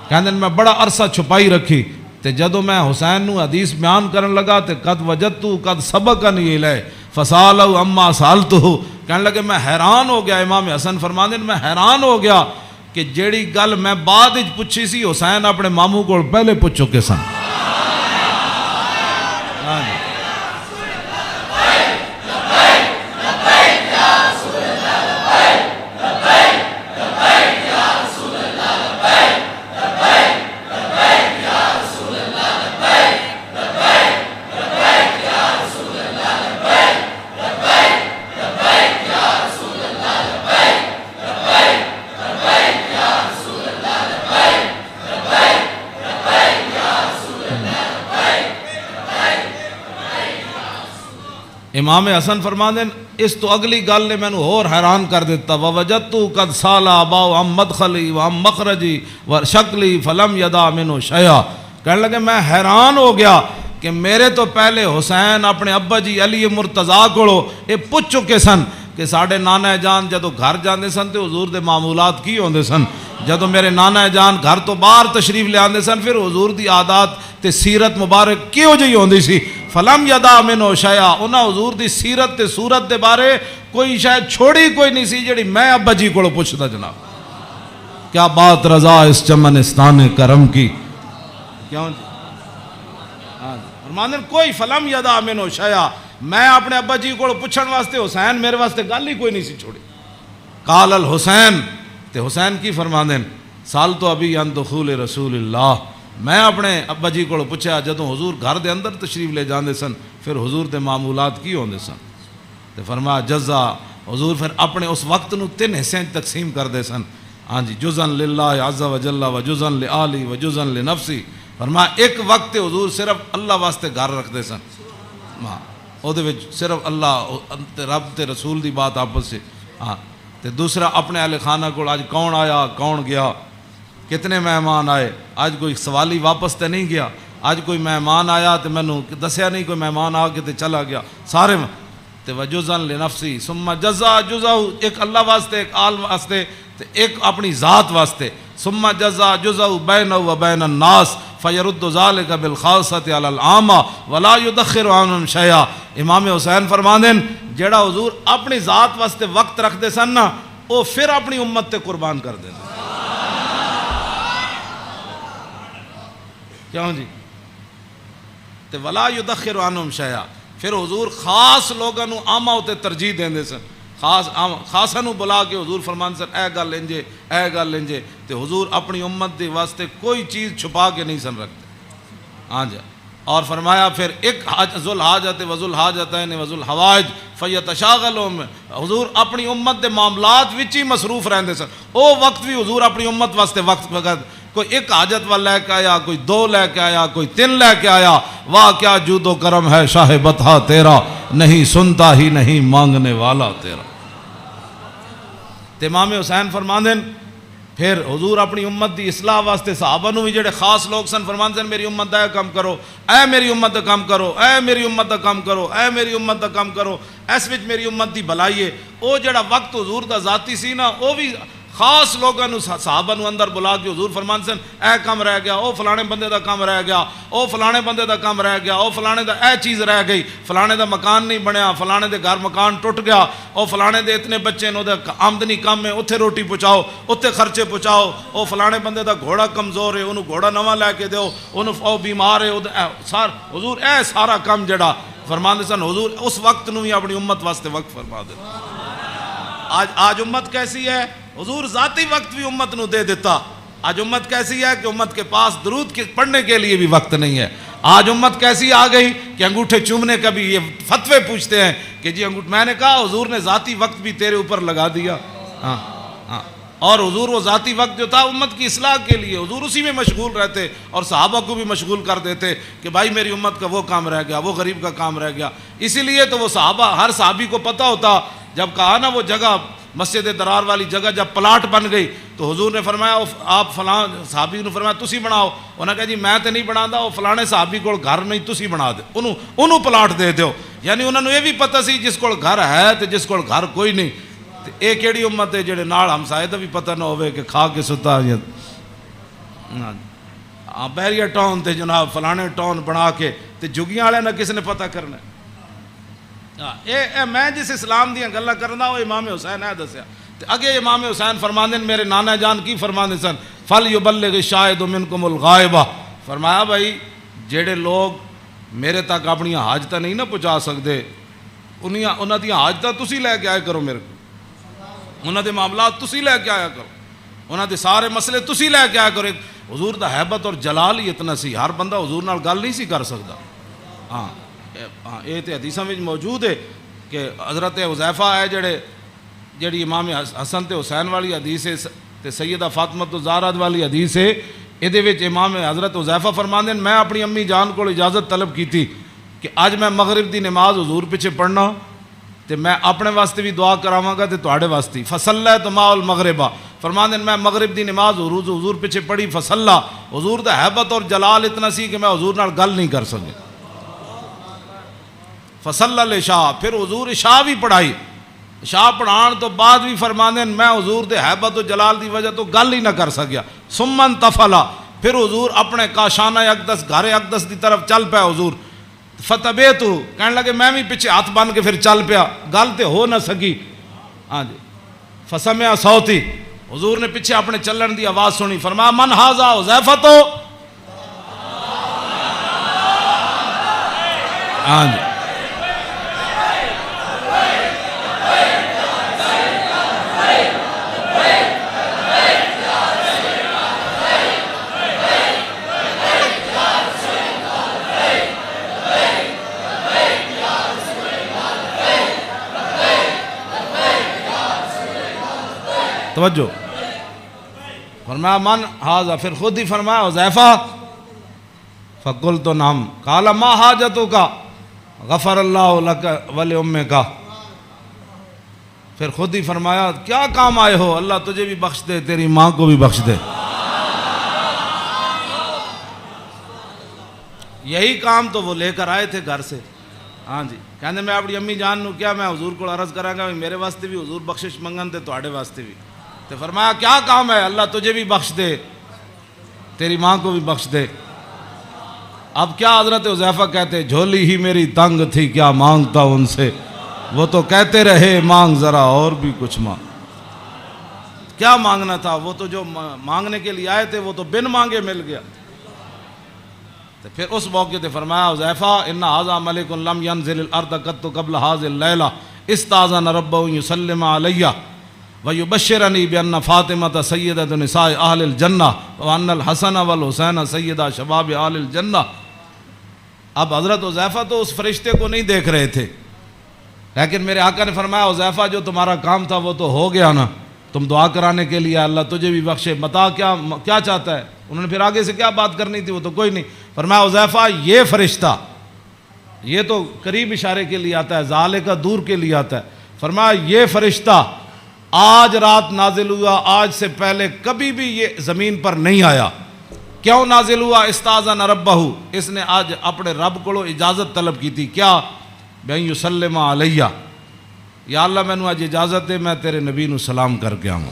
کہندے میں بڑا عرصہ چھپائی رکھی، تے جدو میں حسین نو حدیث بیان کرن لگا تے قد وجدتو قد سبقنی الیہ فسالو اما سالتو، کہنے لگے میں حیران ہو گیا۔ امام حسن فرماندے میں حیران ہو گیا کہ جیڑی گل میں بعد وچ پوچھی سی حسین اپنے ماموں کو پہلے پوچھ چکے سن۔ امام حسن فرماندے اس تو اگلی گل نے مینوں اور حیران کر دیتا، ووجدت قد سال اباؤ عن مدخلی وعن مخرجی وشکلی فلم یدا منہ شیئا، کہنے لگے میں حیران ہو گیا کہ میرے تو پہلے حسین اپنے ابا جی علی مرتضیٰ کو یہ پوچھ چکے سن کہ ساڑھے نانا جان جدو گھر جاندے سن تے حضور دے معمولات کی ہوندے سن، جدو میرے نانا جان گھر تو باہر تشریف لے آندے سن پھر حضور دی عادات تے سیرت مبارک کیوں جی ہوندی سی، فلم یدا منہ شیئا، انہاں حضور دی سیرت تے صورت دے بارے کوئی شاید چھوڑی کوئی نہیں سی جڑی میں ابا جی کو پوچھتا جناب۔ کیا بات رضا اس چمنستان کرم کی، کیوں جی فرماندے کوئی فلم یدا منہ شیئا، میں اپنے ابا جی کو پوچھن واسطے حسین میرے واسطے گل ہی کوئی نہیں سی چھوڑی۔ قال الحسین، تے حسین کی فرماندے سال تو ابھی عن دخول رسول اللہ، میں اپنے ابا جی کو پوچھا جدوں حضور گھر دے اندر تشریف لے جاندے سن پھر حضور دے معمولات کی ہوندے سن، تے فرمایا جزا، حضور پھر اپنے اس وقت نو 3 حصے تقسیم کر دے سن، ہاں جی جزءا للہ عز و جل و جزءا لآلی و جزءا لنفسی، فرمایا ایک وقت حضور صرف اللہ واسطے گھر رکھ دے سن، او دے وچ صرف اللہ رب تے رسول دی بات آپس سے، ہاں تے دوسرا اپنے اہل خانہ کو آج کون آیا کون گیا، کتنے مہمان آئے، آج کوئی سوالی واپس تے نہیں گیا، آج کوئی مہمان آیا تے مینوں دسیا نہیں، کوئی مہمان آ کے تے چلا گیا، سارے تے وجزا لنفسی ثم جزا جزا، ایک اللہ واسطے ایک آل واسطے تے ایک اپنی ذات واسطے، ثم جزا جزا بینہ و بین الناس فیرد ذالک بالخاصۃ علی العامہ ولا یدخر عنہم شیئا۔ امام حسین فرماندے جیڑا حضور اپنی ذات واسطے وقت رکھ دے سن نا وہ پھر اپنی امت تے قربان کر دے، کیوں جی تے ولا یدخر عنہم شیئا، پھر حضور خاص لوگاں نو عامہ تے ترجیح دیندے سن، خاصاں نو بلا کے حضور فرمان سن اے گل انجے اے گل انجے، تے حضور اپنی امت دے واسطے کوئی چیز چھپا کے نہیں سن رکھتے، ہاں جی، اور فرمایا پھر ایک ذو الحاجت و ذو الحاجتین و ذو الحوائج فیتشاغلون، حضور اپنی امت دے معاملات وچ ہی مصروف رہندے سن، او وقت بھی حضور اپنی امت واسطے وقت کوئی ایک حاجت والا لے کے آیا، کوئی دو لے کے آیا، کوئی تین لے کے آیا، واہ کیا جود و کرم ہے شاہ بطحا تیرا، نہیں سنتا ہی نہیں مانگنے والا تیرا۔ تے امام حسین فرماندے پھر حضور اپنی امت دی اصلاح واسطے صحابہ نو بھی جڑے خاص لوگ سن فرماندے میری امت دا کام کرو، اے میری امت دا کام کرو، اے میری امت دا کام کرو، اے میری امت دا کام کرو، اس وچ میری امت دی بھلائی ہے۔ او جڑا وقت حضور دا ذاتی سی نا، او بھی خاص لوگوں نو صحابہ نو اندر بلا کے حضور فرماندے سن اے کام رہ گیا، او فلانے بندے دا کام رہ گیا، او فلانے بندے دا کام رہ گیا، او فلانے دا اے چیز رہ گئی، فلانے دا مکان نہیں بنیا، فلانے دے گھر مکان ٹوٹ گیا، او فلانے دے اتنے بچے نے، دا آمدنی کم ہے، اتھے روٹی پہنچاؤ، اتھے خرچے پہنچاؤ، او فلانے بندے دا گھوڑا کمزور ہے، انہوں گھوڑا نواں لے کے دیو، انہوں او بیمار ہے، حضور اے سارا کام جڑا فرماندے سن حضور اس وقت نو ہی اپنی امت واسطے وقت فرما دے۔ آج امت کیسی ہے؟ حضور ذاتی وقت بھی امت نو دے دیتا۔ آج امت کیسی ہے کہ امت کے پاس درود پڑھنے کے لیے بھی وقت نہیں ہے۔ آج امت کیسی آ گئی کہ انگوٹھے چومنے کا بھی یہ فتوے پوچھتے ہیں کہ جی میں نے کہا حضور نے ذاتی وقت بھی تیرے اوپر لگا دیا۔ اور حضور وہ ذاتی وقت جو تھا امت کی اصلاح کے لیے، حضور اسی میں مشغول رہتے اور صحابہ کو بھی مشغول کر دیتے کہ بھائی میری امت کا وہ کام رہ گیا، وہ غریب کا کام رہ گیا۔ اسی لیے تو وہ صحابہ، ہر صحابی کو پتہ ہوتا، جب کہا نا وہ جگہ مسجد درار والی جگہ جب پلاٹ بن گئی تو حضور نے فرمایا آپ فلاں صحابی نے فرمایا تسی بناؤ، انہوں نے کہا جی میں تو نہیں بنا دا، وہ فلانے صحابی کو گھر نہیں تسی بنا دے، انہوں پلاٹ دے دیو۔ یعنی انہوں نے یہ بھی پتہ سی جس کو گھر ہے تو جس کو گھر کوئی نہیں، یہ کیڑی امت ہے جڑے نال ہمسائے دا بھی پتہ نہ ہوئے کہ کھا کے ستا بیریا ٹاؤن تے جناب فلانے ٹاؤن بنا کے تے جگیاں والے نہ کس نے پتہ کرنا۔ میں جس اسلام دیاں گلاں کرنا وہ امام حسین ہے دسیا۔ اگے امام حسین فرماندے میرے نانا جان کی فرماندے سن فَلْيُبَلِّغِ الشَّاهِدُ مِنْكُمُ الْغَائِبَ، فرمایا بھائی جڑے لوگ میرے تک اپنی حاجتاں نہیں نہ پہنچا سکتے انہاں دی حاجتاں تسی لے کے آئے کرو، میرے کو انہاں دے معاملات تسی لے کے آیا کرو، انہاں دے سارے مسئلے تسی لے کے آیا کرو۔ حضور دا حیبت اور جلال ہی اتنا سی، ہر بندہ حضور نال گل نہیں سی کر سکتا۔ ہاں یہ تو حدیثاں میں موجود ہے کہ حضرت حذیفہ ہے جڑی امام حسن تے حسین والی حدیث ہے تے سیدہ فاطمہ الزہرا والی حدیث ہے، یہ وچ امام حضرت حذیفہ فرماندے ہیں میں اپنی امی جان کو اجازت طلب کی تھی کہ اج میں مغرب دی نماز حضور پیچھے پڑھنا تے میں اپنے واسطے بھی دعا کراواں گا تے تواڈے واسطے، فصلیت مع المغربہ، فرماندے ہیں میں مغرب دی نماز حضور پیچھے پڑھی، فصلا، حضور دا حیبت اور جلال اتنا سی کہ میں حضور نال گل نہیں کر سکے، فصلی العشاء، پھر حضور عشاء بھی پڑھائی، عشاء پڑھان تو بعد بھی فرماندے ہیں میں حضور دے حیبت و جلال دی وجہ تو گل ہی نہ کر سکیا، ثم انتفلا، پھر حضور اپنے کاشانہ اقدس گھر اقدس دی طرف چل پیا حضور، فتبیتو کہنے لگے میں بھی پیچھے ہاتھ بن کے پھر چل پیا، گل تے ہو نہ سکی، ہاں جی، فسمع صوتی، حضور نے پیچھے اپنے چلن دی آواز سنی، فرمایا من ھذا حذیفہ تو، ہاں جی، توجہ، فرمایا من ھذا، پھر خود ہی فرمایا حذیفہ، فقلت نعم، قال ما حاجتک، غفر اللہ لک ولأمک، پھر خود ہی فرمایا کیا کام آئے ہو، اللہ تجھے بھی بخش دے تیری ماں کو بھی بخش دے۔ یہی کام تو وہ لے کر آئے تھے گھر سے، ہاں جی، کہنے میں اپنی امی جان نو کیا میں حضور کو عرض کراں گا میرے واسطے بھی حضور بخشش منگن تے تواڈے واسطے بھی، تو فرمایا کیا کام ہے، اللہ تجھے بھی بخش دے تیری ماں کو بھی بخش دے۔ اب کیا حضرت حذیفہ کہتے جھولی ہی میری تنگ تھی کیا مانگتا ان سے، وہ تو کہتے رہے مانگ ذرا اور بھی کچھ مانگ، کیا مانگنا تھا، وہ تو جو مانگنے کے لیے آئے تھے وہ تو بن مانگے مل گیا۔ تو پھر اس موقع تے فرمایا حذیفہ ان ھذا ملک لم ينزل الارض قط قبل هذه الليلہ استاذن ربه يسلم علیہ ويبشرني بأن فاطمة سيدة نساء أهل الجنة وأن الحسن والحسین سيدہ شباب أهل الجنة۔ اب حضرت حذیفہ تو اس فرشتے کو نہیں دیکھ رہے تھے، لیکن میرے آقا نے فرمایا حذیفہ جو تمہارا کام تھا وہ تو ہو گیا نا، تم دعا کرانے کے لیے اللہ تجھے بھی بخشے، بتا کیا چاہتا ہے، انہوں نے پھر آگے سے کیا بات کرنی تھی وہ تو کوئی نہیں. فرمایا حذیفہ یہ فرشتہ، یہ تو قریب اشارے کے لیے آتا ہے، ذالک کا دور کے لیے آتا ہے. فرمایا یہ فرشتہ آج رات نازل ہوا، آج سے پہلے کبھی بھی یہ زمین پر نہیں آیا. کیوں نازل ہوا؟ استاذن ربہ، اس نے آج اپنے رب کو اجازت طلب کی تھی. کیا؟ بین یسلم علیہ، یا اللہ میں نے آج اجازت دے میں تیرے نبی نو سلام کر کے آؤں.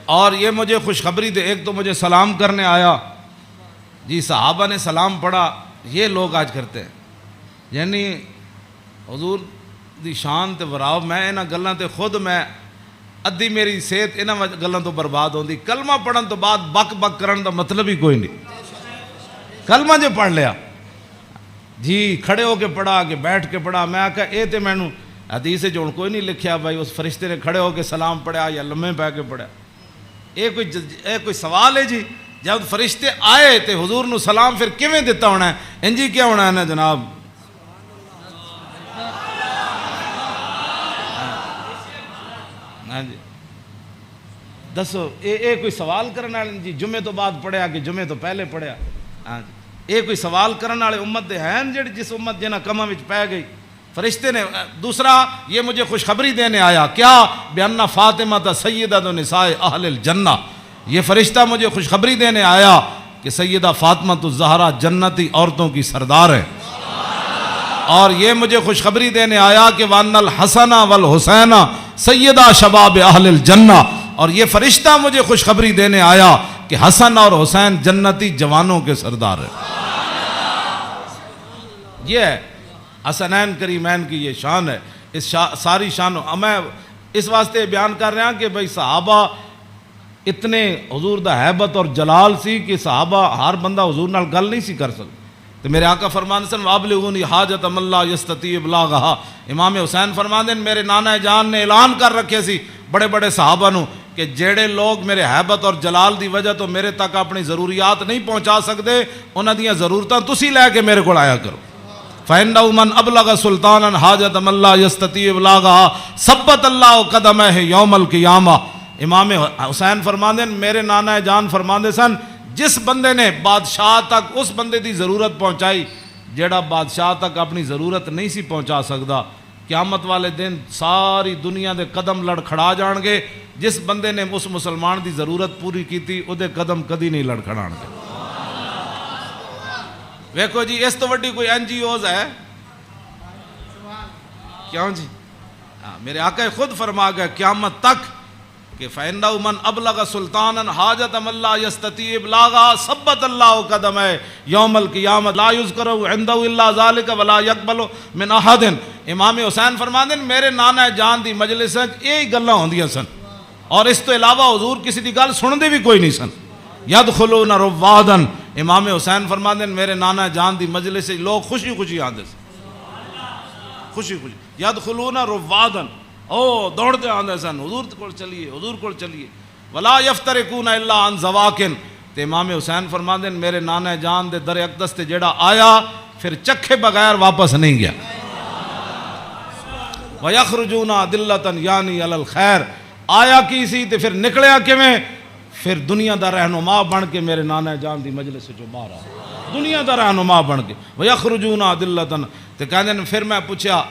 اور یہ مجھے خوشخبری دے، ایک تو مجھے سلام کرنے آیا جی، صحابہ نے سلام پڑھا. یہ لوگ آج کرتے ہیں، یعنی حضور دی شان تے وراو میں انہاں گلاں تے خود میں ادھی میری صحت انہاں گلاں تو برباد ہوندی. کلمہ پڑھن تو بعد بک بک کرن دا مطلب ہی کوئی نہیں. کلمہ جو پڑھ لیا جی، کھڑے ہو کے پڑھا کہ بیٹھ کے پڑھا، میں آکھا اے تے مینوں حدیث وچ ہن کوئی نہیں لکھیا بھائی اس فرشتے نے کھڑے ہو کے سلام پڑھا یا لمے پہ کے پڑھا. یہ کوئی سوال ہے جی؟ جب فرشتے آئے تے حضور نو سلام پھر کیویں دیتا ہونا ہے؟ انجی کیا ہونا ہے نا جناب؟ ہاں جی دسو، یہ کوئی سوال کرنے والے جی جمعے تو بعد پڑھیا کہ جمعے تو پہلے پڑھیا؟ ہاں جی یہ کوئی سوال کرنے والے امت دے ہیں جڑی جس امت جنہاں کماں وچ پہ گئی؟ فرشتے نے. دوسرا یہ مجھے خوشخبری دینے آیا. کیا؟ بِأَنَّ فاطمہ سیدۃ نساء اہل الجنہ، یہ فرشتہ مجھے خوشخبری دینے آیا کہ سیدہ فاطمہ الزہرا جنتی عورتوں کی سردار ہے. اور یہ مجھے خوشخبری دینے آیا کہ وَأَنَّ الْحَسَنَ وَالْحُسَيْنَ سیدہ شباب اہل الجنہ، اور یہ فرشتہ مجھے خوشخبری دینے آیا کہ حسن اور حسین جنتی جوانوں کے سردار ہے. یہ ہے حسنین کریمین کی یہ شان ہے. اس ساری شان میں اس واسطے بیان کر رہا ہوں کہ بھئی صحابہ اتنے حضور دا حیبت اور جلال سی کہ صحابہ ہر بندہ حضور نال گل نہیں سی کر سکتا. تو میرے آقا فرماندے سن وابلغونی حاجت من لا یستطیع ابلاغھا. امام حسین فرماندے میرے نانا جان نے اعلان کر رکھے سی بڑے بڑے صحابہ نو کہ جڑے لوگ میرے حیبت اور جلال دی وجہ تو میرے تک اپنی ضروریات نہیں پہنچا سکتے، انہاں دیاں ضرورتاں تسی لے کے میرے کو آیا کرو. فَإِنَّهُ مَنْ أَبْلَغَ سُلْطَانًا حَاجَةَ مَنْ لَا يَسْتَطِيعُ إِبْلَاغَهَا ثَبَّتَ اللَّهُ قَدَمَيْهِ يَوْمَ الْقِيَامَةِ. امام حسین فرماندے میرے نانا جان فرماندے سن جس بندے نے بادشاہ تک اس بندے دی ضرورت پہنچائی جیڑا بادشاہ تک اپنی ضرورت نہیں سی پہنچا سکتا، قیامت والے دن ساری دنیا دے قدم لڑکھڑا جان گے. جس بندے نے اس مسلمان دی ضرورت پوری کی تھی او دے قدم کدی نہیں لڑکھڑان گے. ویکھو جی اس تو وڈی کوئی این جی اوز ہے کیوں جی؟ میرے آقا خود فرما گئے قیامت تک کہ فَإِنَّهُ مَنْ أَبْلَغَ سُلْطَانًا حَاجَةَ مَنْ لَا يَسْتَطِيعُ إِبْلَاغَهَا ثَبَّتَ اللَّهُ قَدَمَيْهِ يَوْمَ الْقِيَامَةِ لَا يُذْكَرُ عِنْدَهُ إِلَّا ذَلِكَ وَلَا يَقْبَلُ مِنْ أَحَدٍ. امام حسین فرماندے میرے نانا جان دی مجلس وچ یہی گلاں ہوندیاں سن اور اس تو علاوہ حضور کسی دی گل سندے بھی کوئی نہیں سن. یدخلون روادن. امام حسین فرماندے میرے نانا جان دی مجلس سے لوگ خوشی خوشی آندے سن، خوشی خوشی. یدخلون روادن، او دوڑتے آندے سن حضور کول چلیے، حضور کول چلیے. ولا یفترقون الا عن زواکن. تے امام حسین فرماندے میرے نانا جان دے در اقدس تے جڑا آیا پھر چکھے بغیر واپس نہیں گیا. وَيَخْرُجُونَ عَدِلَّةً یعنی علی الخیر. آیا کی سی تے پھر نکلیا کیویں؟ پھر دنیا دا رہنما بن کے میرے نانا جان دی مجلس سے جو باہر آیا، دنیا دا رہنما بن کے. وَيَخْرُجُونَ عَدِلَّةً. تے کہندے پھر میں پوچھا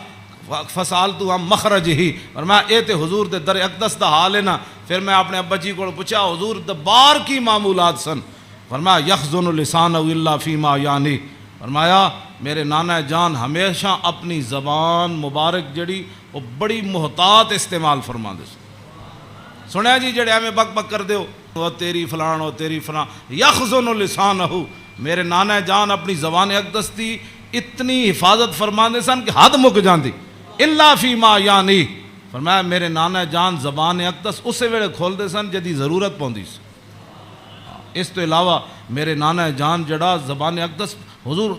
فسالتو ہم مخرج ہی، اور میں اے تے حضور دے در اقدس دا حال ہے نا. پھر میں اپنے ابا جی کو پوچھا حضور دبار کی معمولات سن. فرمایا یخزن لسانہ الا فیما یعنی. فرمایا میرے نانا جان ہمیشہ اپنی زبان مبارک جڑی وہ بڑی محتاط استعمال فرما دے. سنیا جی جڑے ہمیں بک بک کر دیو وہ تیری فلان و تیری فلان. یخزن لسانہ، میرے نانا جان اپنی زبان اقدس دی اتنی حفاظت فرما دے سن کہ حد مک جاندی. الا فیما یعنی، فرمایا میرے نانا جان زبان اقدس اسے ویلے کھول دے سن جدی ضرورت پوندی سی. اس تو علاوہ میرے نانا جان جڑا زبان اقدس حضور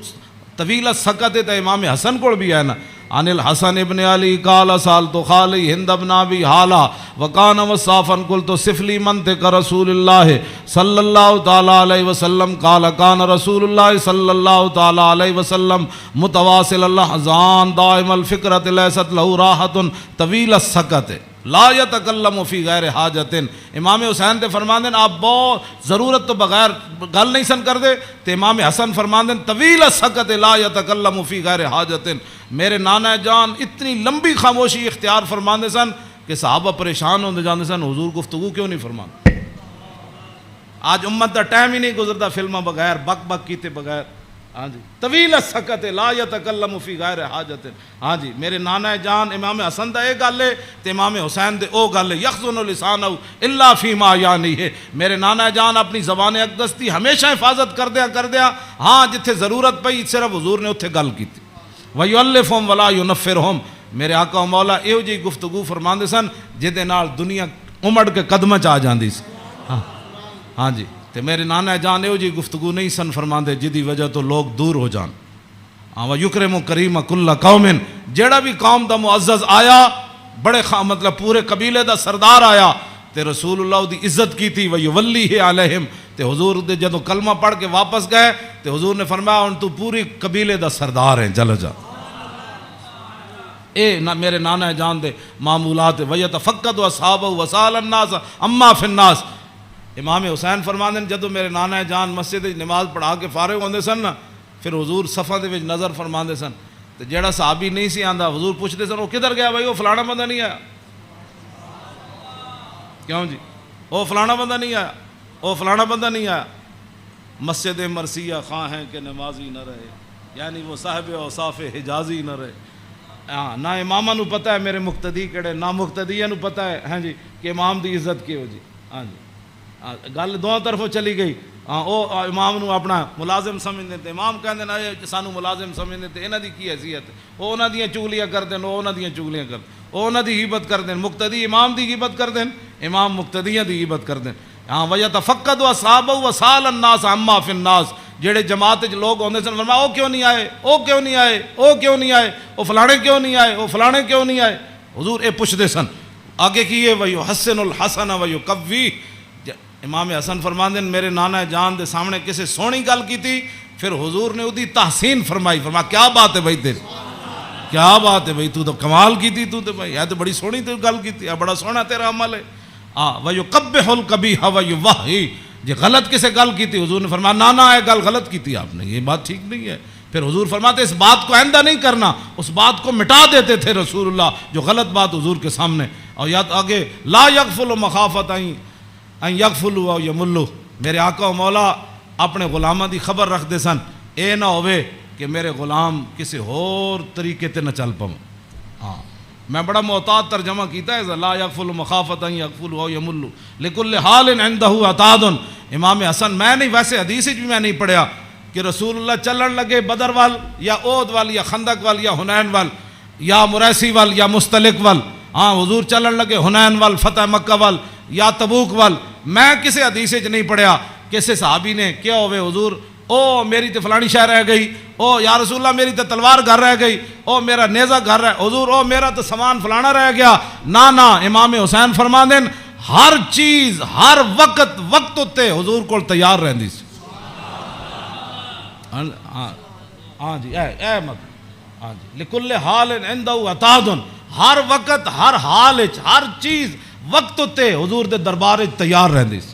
طویل سکت تے امام حسن کو بھی ہے نا. عن الحسن ابن علی قال سالت خالی ہند ابن ابی حالا وکان وصافا قلت صف لی منطق رسول اللہ صلی اللہ تعالی علیہ وسلم قال کان رسول اللہ صلی اللہ تعالی علیہ وسلم متواصل الاحزان دائم الفکرۃ لیست له راحت طویل السکت لا یتکلم فی غیر حاجت. امام حسین تے فرماندے آپ بہت ضرورت تو بغیر گل نہیں سن کر دے. تے امام حسن فرماندے طویل السکت لا یتکلم فی غیر حاجت. میرے نانا جان اتنی لمبی خاموشی اختیار فرماندے سن کہ صحابہ پریشان ہوندے جاندے سن حضور گفتگو کیوں نہیں فرماندے. آج امت دا ٹائم ہی نہیں گزرتا فلموں بغیر بک بک کیتے بغیر. ہاں جی طویل السکت لا یتکلم فی غیر حاجت. ہاں جی میرے نانا جان امام حسن دا ایک گل ہے تے امام حسین دے او گل ہے یخزن لسانہ الا فیما یعنی ہے. میرے نانا جان اپنی زبان اقدس دی ہمیشہ حفاظت کر دیا. ہاں جتھے ضرورت پئی صرف حضور نے اتھے گل کیتی. وَيُؤَلِّفُهُمْ وَلَا يُنَفِّرُهُمْ. میرے آقا و مولا ایو جی گفتگو فرماندے سن جدے نال دنیا امڑ کے قدمہ چ آ جاندی سی. ہاں جی تے میرے نانا جان ایو جی گفتگو نہیں سن فرماندے جدی وجہ تو لوگ دور ہو جان. وَيُكْرِمُ كَرِيمَ كُلَّ قَوْمٍ. جیڑا بھی قوم دا معزز آیا بڑے مطلب پورے قبیلے دا سردار آیا تے رسول اللہ دی عزت کی تھی. وَيُوَلِّهِ عَلَيْهِمْ. تے حضور دے جدو کلمہ پڑھ کے واپس گئے تے حضور نے فرمایا ان تو پوری قبیلے دا سردار ہیں چل جا. اے میرے نانا جان دے معمولات. وَيَتَفَقَّدُ أَصْحَابَهُ وَسَأَلَ النَّاسَ عَمَّا فِي النَّاسِ. امام حسین فرماندے جدو میرے نانا جان مسجد نماز پڑھا کے فارغ ہوندے سن نا پھر حضور صفحہ دے وچ نظر فرماندے سن تے جیڑا صحابی نہیں سی آندا حضور پوچھدے سن وہ کدھر گیا بھائی وہ فلانا بندہ نہیں آیا. کیوں جی وہ فلانا بندہ نہیں آیا وہ فلانا بندہ نہیں آیا. مسجد مرثیہ خواہ ہیں کہ نمازی نہ رہے یعنی وہ صاحب اوصاف حجازی نہ رہے. ہاں نہ امامہ نو پتہ ہے میرے مقتدی کیڑے نہ مقتدیہ نو پتہ ہے ہاں جی کہ امام دی عزت کیو جی. ہاں جی گل دونوں طرفوں چلی گئی. ہاں او امام نو اپنا ملازم سمجھتے تھے. امام کہندے نا سانو ملازم سمجھتے تھے انہاں دی کی حیثیت وہ انہاں دیاں چگلیاں کردے وہ انہاں دیاں چگلیاں کردے وہ انہاں دی غیبت کردے. مقتدی امام دی غیبت کردے امام مقتدیاں دی غیبت کردے. ہاں وَيَتَفَقَّدُ أَصْحَابَهُ وَسَأَلَ النَّاسَ عَمَّا فِي النَّاسِ. جڑے جماعت وچ لوگ ہوندے سن فرمایا او کیوں نہیں آئے او کیوں نہیں آئے او کیوں نہیں آئے او فلانے کیوں نہیں آئے او فلانے کیوں نہیں آئے. حضور اے پوچھدے سن. آگے کیے وَيُحَسِّنُ الْحَسَنَ وَيُقَوِّيهِ. امام حسن فرماندے میرے نانا جان دے سامنے کسی سونی گل کی تھی پھر حضور نے اودی تحسین فرمائی. فرمایا کیا بات ہے بھائی تیری کیا بات ہے بھائی تو کمال کی تھی تو بھائی یہ تو بڑی سونی تو گل کی تھی بڑا سونا تیرا عمل ہے. وَيُقَبِّحُ الْقَبِيحَ وَيُوَحِّي. جی غلط کسے گل کی تھی حضور نے فرمایا نانا ہے گل غلط کی تھی آپ نے یہ بات ٹھیک نہیں ہے. پھر حضور فرماتے اس بات کو آئندہ نہیں کرنا اس بات کو مٹا دیتے تھے رسول اللہ جو غلط بات حضور کے سامنے. اور یاد آگے لا یغفل مخافت ان یغفلوا او یملوا. میرے آقا و مولا اپنے غلاماں دی خبر رکھ دے سن اے نہ ہوئے کہ میرے غلام کسی اور طریقے تے نہ چل پاؤں. ہاں میں بڑا محتاط ترجمہ کیتا ہے لا یغفل مخافت ان یغفلوا او یملوا لکل حال عنده عتاد. امام حسن میں نہیں ویسے حدیث بھی میں نہیں پڑھیا کہ رسول اللہ چلن لگے بدر وال یا احد وال یا خندق وال یا حنین وال یا مریسی وال یا مستلق وال. ہاں حضور چلن لگے حنین وال فتح مکہ وال یا تبوک وال. میں کسی حدیث وچ نہیں پڑھیا کسی صحابی نے کیا ہوئے حضور او میری تے فلانی شے رہ گئی او یا رسول اللہ میری تے تلوار گھر رہ گئی او میرا نیزہ گھر رہ حضور او میرا تو سامان فلانا رہ گیا. نا امام حسین فرماندے ہر چیز ہر وقت وقت تے حضور کول تیار رہندی سی. ہاں جی اے مت ہاں جی لکل حال عنده عتاد. ہر وقت ہر حال وچ ہر چیز وقت تے حضور دے دربار وچ تیار رہندی سی.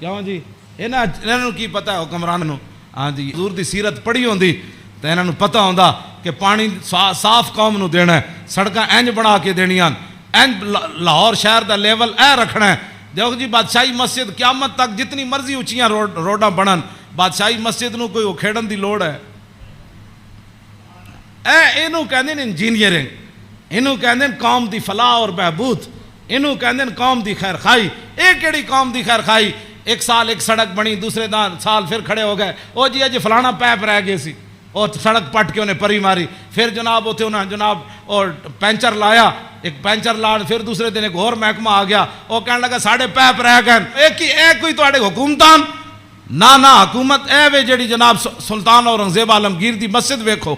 کیوں جی انہاں نوں کی پتہ ہے حکمران نوں. ہاں جی حضور دی سیرت پڑھی ہوندی تے انہاں نوں پتہ ہوندا کہ پانی صاف قوم نوں دینا ہے سڑکاں انج بنا کے دینیاں انج لاہور شہر دا لیول اے رکھنا ہے. دیکھو جی بادشاہی مسجد قیامت تک جتنی مرضی اونچیاں روڈاں بنن بادشاہی مسجد نوں کوئی کھیڑن دی لوڑ ہے اینوں کہندے نے انجینئرنگ اینوں کہندے قوم دی فلاح اور بہبود اینوں کہندے قوم دی خیر خائی. اے کیڑی قوم دی خیر خائی ایک سال ایک سڑک بنی دوسرے سال پھر کھڑے ہو گئے او جی اج فلانا پیپ رہ گئے سی اور سڑک پٹ کے انہیں پری ماری. پھر جناب اتنے انہیں جناب اور پینچر لایا, ایک پینچر لاڑ. پھر دوسرے دن ایک اور محکمہ آ گیا, وہ کہنے لگا ساڑھے پیپ رہ گئے. ایک کوئی تواڈے حکومتان نہ حکومت اے وے جڑی جناب سلطان اورنگزیب عالمگیر دی مسجد ویکھو,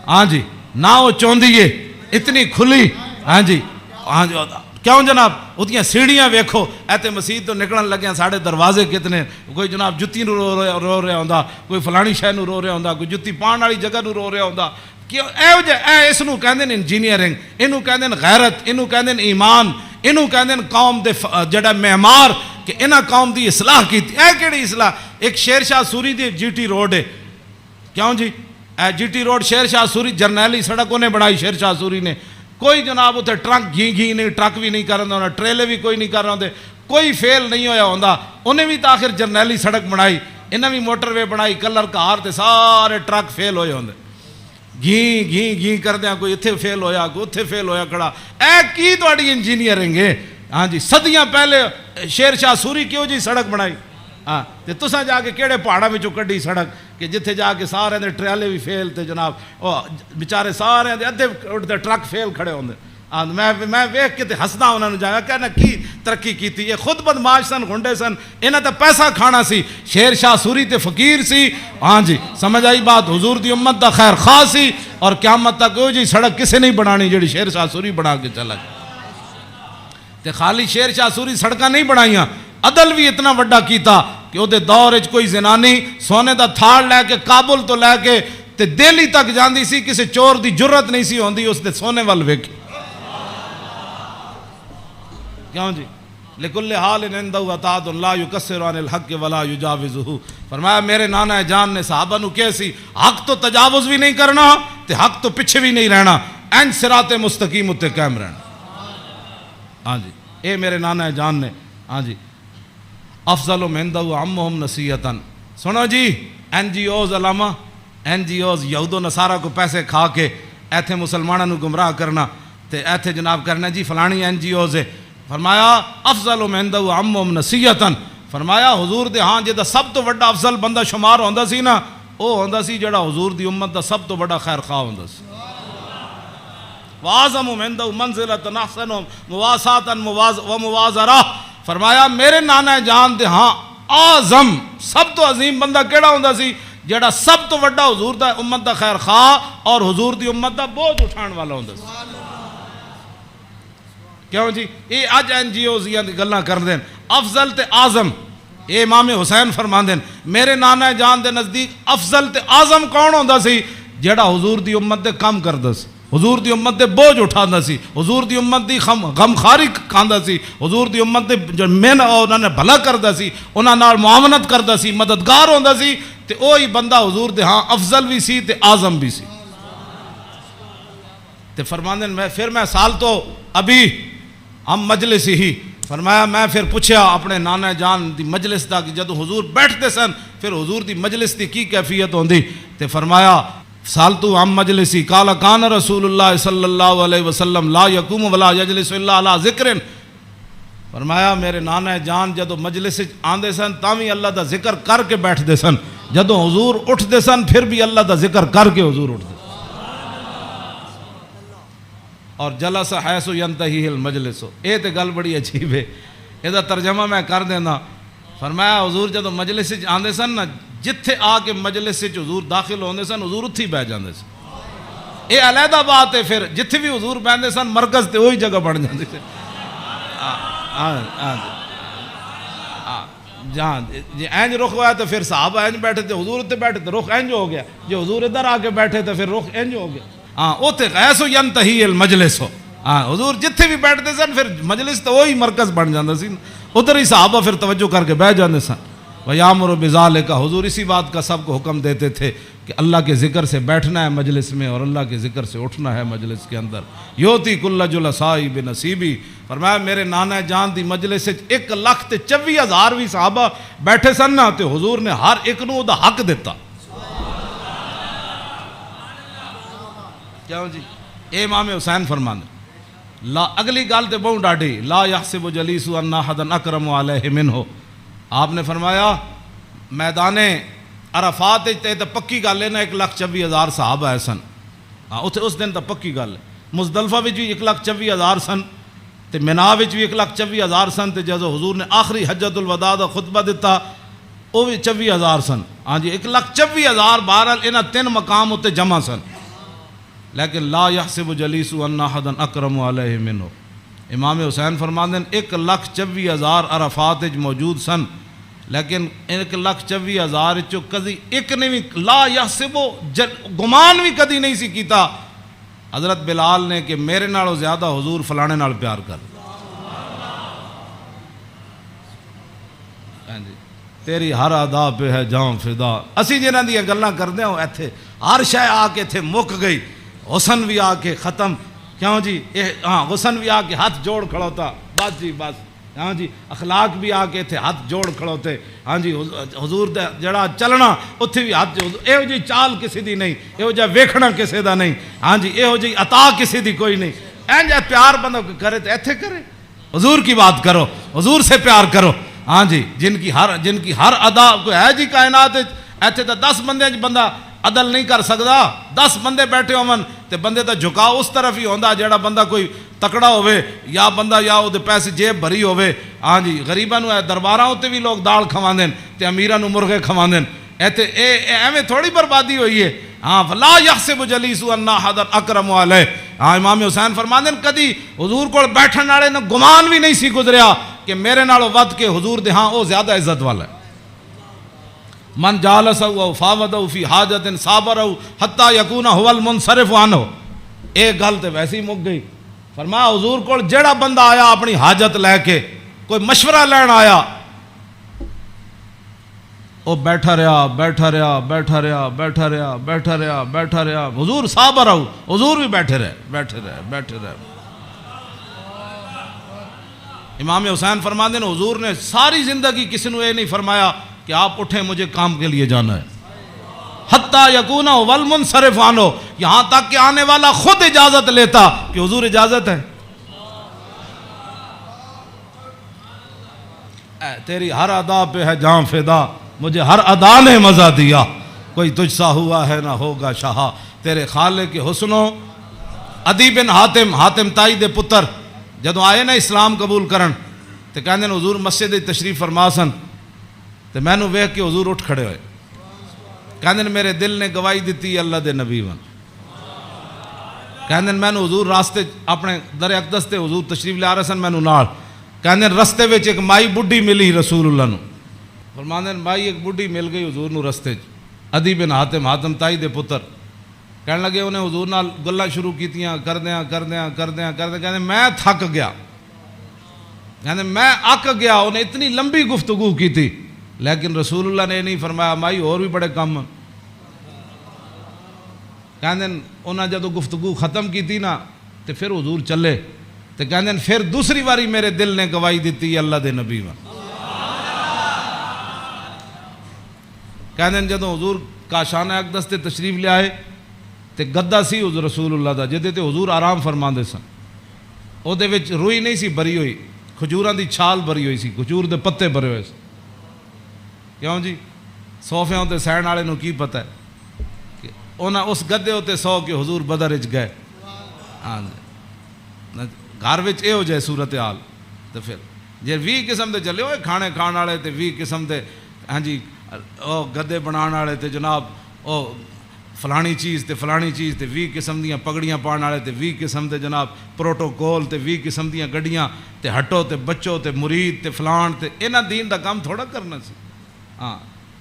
ہاں جی, نہ وہ چوندی ہے اتنی کھلی, ہاں جی کیوں جناب اتنی سیڑھیاں ویکھو. ایتے مسجد تو نکلن لگے ساڑھے دروازے کتنے, کوئی جناب جتی نو رو رہا ہوندا, کوئی فلانی شے نو رو رہا ہوندا, کوئی جتی پان والی جگہ نو رو رہا ہوندا. کیوں اس نو کہندے نے انجینئرنگ, اینو کہندے نے غیرت, اینو کہندے نے ایمان, اینو کہندے نے قوم دے جڑا معمار کہ انہاں قوم دی اصلاح کیتی. اے کیڑی اصلاح؟ ایک شیر شاہ سوری دی جی ٹی روڈ ہے, کیوں جی اے جی ٹی روڈ شیر شاہ سوری جرنیلی سڑک انہیں بڑھائی شیر شاہ سوری نے. کوئی جناب اتنے ٹرک گھی نہیں, ٹرک بھی نہیں کر رہا ہونا, ٹریلے بھی کوئی نہیں کر رہا ہوندے, کوئی فیل نہیں ہویا ہوندا. انہیں بھی تاخر جرنیلی سڑک بنائی, انہیں بھی موٹر وے بنائی, کلر کار تے سارے ٹرک فیل ہوئے ہوندے. گھی کر دیا, کوئی اتھے فیل ہویا, کوئی اتھے فیل ہویا کھڑا. اے کی تواڈی انجینئرنگ ہے؟ ہاں جی, صدیاں پہلے شیر شاہ سوری کیوں جی سڑک بنائی؟ ہاں تے تساں جا کے کیڑے پہاڑاں وچوں کڈی سڑک کہ جتھے جا کے سارے دے ٹریلے بھی فیل تے جناب او بیچارے سارے دے ادھے اٹھتے ٹرک فیل کھڑے ہوندے. میں ویکھ کے تے ہسدا انہاں نوں جایا کہنا کی ترقی کیتی. یہ خود بدماش سن, گھنڈے سن, انہاں تے پیسہ کھانا سی. شیر شاہ سوری تے فقیر سی, ہاں جی سمجھ آئی بات, حضور دی امت دا خیر خواہ سی, اور قیامت تک او جی سڑک کسے نہیں بنانی جڑی شیر شاہ سوری بنا کے چلا گیا. تے خالی شیر شاہ سوری سڑکاں نہیں بنائیاں, عدل بھی اتنا وڈا کیتا کہ وہ دور وچ کوئی زنانی سونے دا تھاڑ لے کے کابل تو لے کے تے دہلی تک جاندی سی, کسی چور دی جرت نہیں سی ہوندی اس دے سونے وال ویکھ. کیوں جی لکل حال عندہ عطاء لا یکسر عن الحق ولا یجاوزہ. فرمایا میرے نانا جان نے صحابہ نو کہے سی حق تو تجاوز بھی نہیں کرنا تے حق تو پیچھے بھی نہیں رہنا, این صراط مستقیم اتے قائم رہنا. ہاں جی اے میرے نانا جان نے, ہاں جی افضل عندہ عمہم نصیحتاً. سنو جی این جی اوز علامہ, این جی اوز یہود و نصارہ کو پیسے کھا کے ایتھے مسلمانوں نو گمراہ کرنا تے ایتھے جناب کرنا جی فلانی این جی اوز ہے. فرمایا افضل عندہ عمہم نصیحتاً. فرمایا حضور دے ہاں جدا سب تو بڑا افضل بندہ شمار ہوندا سی نا, او ہوندا سی جڑا حضور دی امت دا سب تو بڑا خیر خواہ ہوندا سی. وَعَظَمُ عِنْدَهُ مَنْزِلَةً أَحْسَنُ مُوَاسَاةً وَمُوَازَرَةً. فرمایا میرے نانا جان دے ہاں اعظم سب تو عظیم بندہ کیڑا ہوندا سی جڑا سب تو بڑا حضور دا امت دا خیر خواہ اور حضور دی امت دا بوجھ اٹھان والا ہوندا سی. کیوں جی یہ اج این جی اوز دی گلاں کر دین افضل تے اعظم. اے امام حسین فرماندے میرے نانا جان دے نزدیک افضل تے اعظم کون ہوندا سی جڑا حضور دی امت دے کام کردا سی, حضور دی امت دے بوجھ اٹھاندا سی, حضور دی امت دی غمخاری کھاندا سی, حضور دی امت دے جو مین انہاں نے بھلا کردا سی, انہاں نال معاونت کردا سی, مددگار ہوندا سی. تے اوہی بندہ حضور دے ہاں افضل بھی سی تے اعظم بھی سی. تے فرماندے پھر میں سال تو ابھی ہم مجلس ہی. فرمایا میں پھر پوچھا اپنے نانا جان دی مجلس دا کہ جدو حضور بیٹھتے سن پھر حضور دی مجلس دی کی کیفیت ہوندی. تے فرمایا سالتو عن مجلسی قال کان رسول اللہ صلی اللہ علیہ وسلم لا یقوم ولا یجلس الا علی ذکر. فرمایا میرے نانا جان جدو مجلس آندے سن تاوی اللہ دا ذکر کر کے بیٹھتے سن, جدو حضور اٹھتے سن پھر بھی اللہ دا ذکر کر کے حضور اٹھتے. اور جلس حیث ینتہی المجلس. اے تے گل بڑی عجیب ہے, اے دا ترجمہ میں کر دینا. فرمایا حضور جدو مجلس آندے سن نا جتھے آ کے مجلس حضور داخل ہوندے سن حضور اتھی بیٹھ جاندے سن. اے علیحدہ بات ہے, پھر جتھے بھی حضور بیٹھتے سن مرکز تے وہی جگہ بن جاندی سی. جہاں جی اینج رخ ہوا تو پھر صحابہ اینج بیٹھے تھے, حضور اتنے بیٹھے تو رخ اینج ہو گیا, جو حضور ادھر آ کے بیٹھے تو پھر رخ اینج ہو گیا. ہاں اوتے غیث ینتہی المجلس ہو. ہاں حضور جتھے بھی بیٹھتے سن پھر مجلس تو وہی مرکز بن جاتا سی, ادھر ہی صحابہ پھر توجہ کر کے بیٹھ جاتے سن. وَيَأْمُرُ بِذَلِكَ. حضور اسی بات کا سب کو حکم دیتے تھے کہ اللہ کے ذکر سے بیٹھنا ہے مجلس میں اور اللہ کے ذکر سے اٹھنا ہے مجلس کے اندر. یوتی کل جلسائی بنصیبی. فرمایا میرے نانا جان دی مجلس 1,24,000 بھی صحابہ بیٹھے سن نا تے حضور نے ہر ایک نو دا حق دیتا. کیوں جی اے امام حسین فرمانے لا اگلی گل تے بہت ڈاڈی لا یحسب جلیس ان احد اکرم علیہ منہ. آپ نے فرمایا میدان عرفات تے تو پکی گل ہے نا 1,24,000 صحابہ ہے سن. ہاں اتنے اس دن تو پکی گل ہے. مزدلفہ بھی 1,24,000 سن تے مینا بھی 1,24,000 سن تے جدو حضور نے آخری حجت الوداع دا خطبہ دیتا وہ بھی 24,000 سن. ہاں جی 1,24,000 بہرحال انہاں 3 مقام اتنے جمع سن. لیکن لا یحسب جلیس ان احدا اکرم علیہ منہ. امام حسین فرماندے ہیں 1,24,000 عرفات وچ موجود سن لیکن 1,24,000 چو کدی ایک نے بھی لا یحسب گمان بھی کدی نہیں سی کیتا حضرت بلال نے کہ میرے نالوں زیادہ حضور فلانے نال پیار کر. تیری ہر ادا پہ ہے جاں فدا. اسی جنہاں دی گلاں کردے ہوں ایتھے ہر شے آ کے ایتھے مک گئی. حسن بھی آ کے ختم. کیوں جی ہاں حسن بھی آ کے ہاتھ جوڑ کھڑوتا بس جی بس. ہاں جی اخلاق بھی آ کے اتنے ہاتھ جوڑ کھڑوتے. ہاں جی حضور دا جڑا چلنا اتنے بھی ہاتھ جوڑ. یہو جی چال کسی دی نہیں, یہو جا ویکھنا کسی دا نہیں. ہاں جی یہو جی عطا کسی دی کوئی نہیں. این جا پیار بندہ کرے تو ایتھے کرے. حضور کی بات کرو, حضور سے پیار کرو. ہاں جی جن کی ہر ادا کوئی ہے جی کائنات ایتھے تو 10 بندے بندہ عدل نہیں کر سکتا. 10 بندے بیٹھے ہون تے بندے دا جھکاؤ اس طرف ہی ہوندا جیڑا بندہ کوئی تکڑا ہوئے یا بندہ یا وہ پیسے جیب بھری ہوئے. ہاں جی غریباں نو درباراں تے بھی لوگ دال کھواندے تے امیراں نو مرغے کھواندے. ایتھے ایویں تھوڑی بربادی ہوئی ہے. ہاں فلا یحسب جلیس ان احدا اکرم علیہ. ہاں امام حسین فرماندے کدی حضور کول بیٹھن والے نو گمان بھی نہیں سی گزریا کہ میرے نالوں ود کے حضور دے ہاں او زیادہ عزت والا ہے. من جالسہ و فاوضہ فی حاجت صابرہ حتی یکون هو المنصرف عنہ. ایک گل تے ویسے ہی مک گئی. فرمایا حضور کو جڑا بندہ آیا اپنی حاجت لے کے کوئی مشورہ لین آیا وہ بیٹھا رہا بیٹھا رہا بیٹھا رہا بیٹھا رہا بیٹھا رہا بیٹھا رہا. حضور صابر رہو, حضور بھی بیٹھے رہے بیٹھے رہے بیٹھے رہے. امام حسین فرماندے ہیں حضور نے ساری زندگی کسی نے یہ نہیں فرمایا کہ آپ اٹھیں مجھے کام کے لیے جانا ہے. حتیٰ یکون والمنصرف عنہ, یہاں تک کہ آنے والا خود اجازت لیتا کہ حضور اجازت ہے. تیری ہر ادا پہ ہے جاں فدا, مجھے ہر ادا نے مزہ دیا. کوئی تجھ سا ہوا ہے نہ ہوگا شاہ. تیرے خالق کے حسنوں. عدی بن حاتم تائی دے پتر جدو آئے نا اسلام قبول کرن تے کہندے نے حضور مسجد تشریف فرما سن تے میں نو ویکھ کے حضور اٹھ کھڑے ہوئے. کہندے نے میرے دل نے گواہی دیتی اللہ دے نبی ون. کہندے میں نو حضور راستے اپنے در اقدس تے حضور تشریف لے آ رہے سن میں نو نال. کہندے رستے وچ ایک مائی بڈھی ملی رسول اللہ نو. فرماندے مائی ایک بڈھی مل گئی حضور نو رستے. عدی بن حاتم تائی دے پتر کہنے لگے انہیں حضور نال گلاں شروع کیتیاں کردیاں کہندے میں تھک گیا. کہندے میں اک گیا. انہیں اتنی لمبی گفتگو کی تھی لیکن رسول اللہ نے یہ نہیں فرمایا مائی اور بھی بڑے کم. کہندے انہاں جدو گفتگو ختم کی تھی نا تو پھر حضور چلے تو کہندے پھر دوسری باری میرے دل نے گواہی دیتی اللہ دے نبی ون. کہندے جدو حضور کاشانہ اقدس تے تشریف لے آئے تے گدا سی حضور رسول اللہ دا جدے تے حضور آرام فرماندے سن. او دے وچ روئی نہیں سی بری ہوئی, کھجوراں دی چھال بری ہوئی سی, کھجور دے پتے بھرے ہوئے سی. کیوں جی صوفیاں تے سہن والے نو کی پتہ ہے کہ انہاں اس گدے تے سو کے حضور بدر وچ گئے. ہاں گھر وچ اے ہو جائے صورتحال تے پھر جے 20 قسم دے چلے ہوئے کھانے کھان والے تے 20 قسم دے ہاں جی او گدے بنان والے تے جناب او فلانی چیز تے فلانی چیز تے 20 قسم دیاں پگڑیاں پان والے تے 20 قسم دے جناب پروٹوکول تے 20 قسم دیاں گڈیاں تے ہٹو تے بچو تے مرید تے فلان تے انہاں دین دا کام تھوڑا کرنا سی. ہاں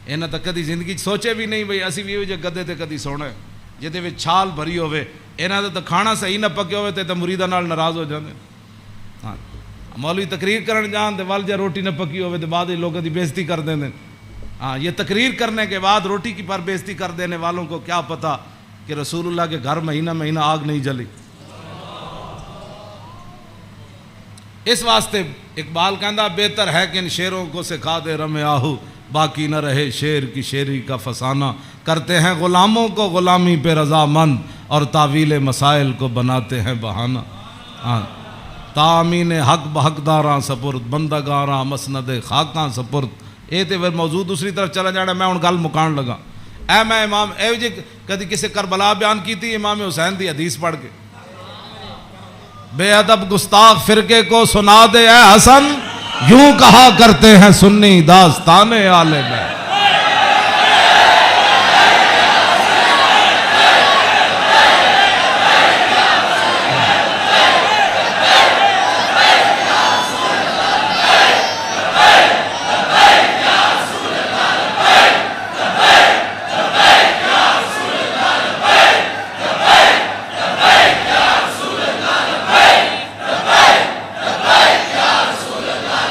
انہاں تا کدی زندگی سوچے بھی نہیں بھئی اسی بھی جے گدے تے کدی سونا ہے جہدے وچ چھال بھری ہوے. انہاں دا تے کھانا صحیح نہ پکے ہوے تے مریداں نال ناراض ہو جاندے. ہاں مولوی تقریر کرن جان تے ول جے روٹی نہ پکی ہوے تے بعد لوگاں دی بے عزتی کر دیندے. ہاں یہ تقریر کرنے کے بعد روٹی کی پر بے عزتی کر دینے والوں کو کیا پتہ کہ رسول اللہ کے گھر مہینہ آگ نہیں جلی. اس واسطے اقبال کہندا بہتر ہے کہ ان شیروں کو سکھا دے رم آہو باقی نہ رہے شیر کی شیری کا فسانہ. کرتے ہیں غلاموں کو غلامی پہ رضامند اور تعویل مسائل کو بناتے ہیں بہانہ. ہاں تامین حق بحقداراں سپرد بندگاراں مسند خاکاں سپرد یہ تو پھر موضوع دوسری طرف چلا جانا. میں ہوں گل مکان لگا. اے میں امام اے جی کدی کسی کربلا بیان کی تھی امام حسین دی حدیث پڑھ کے, بے ادب گستاخ فرقے کو سنا دے اے حسن, یوں کہا کرتے ہیں سنی داستان آل بیت.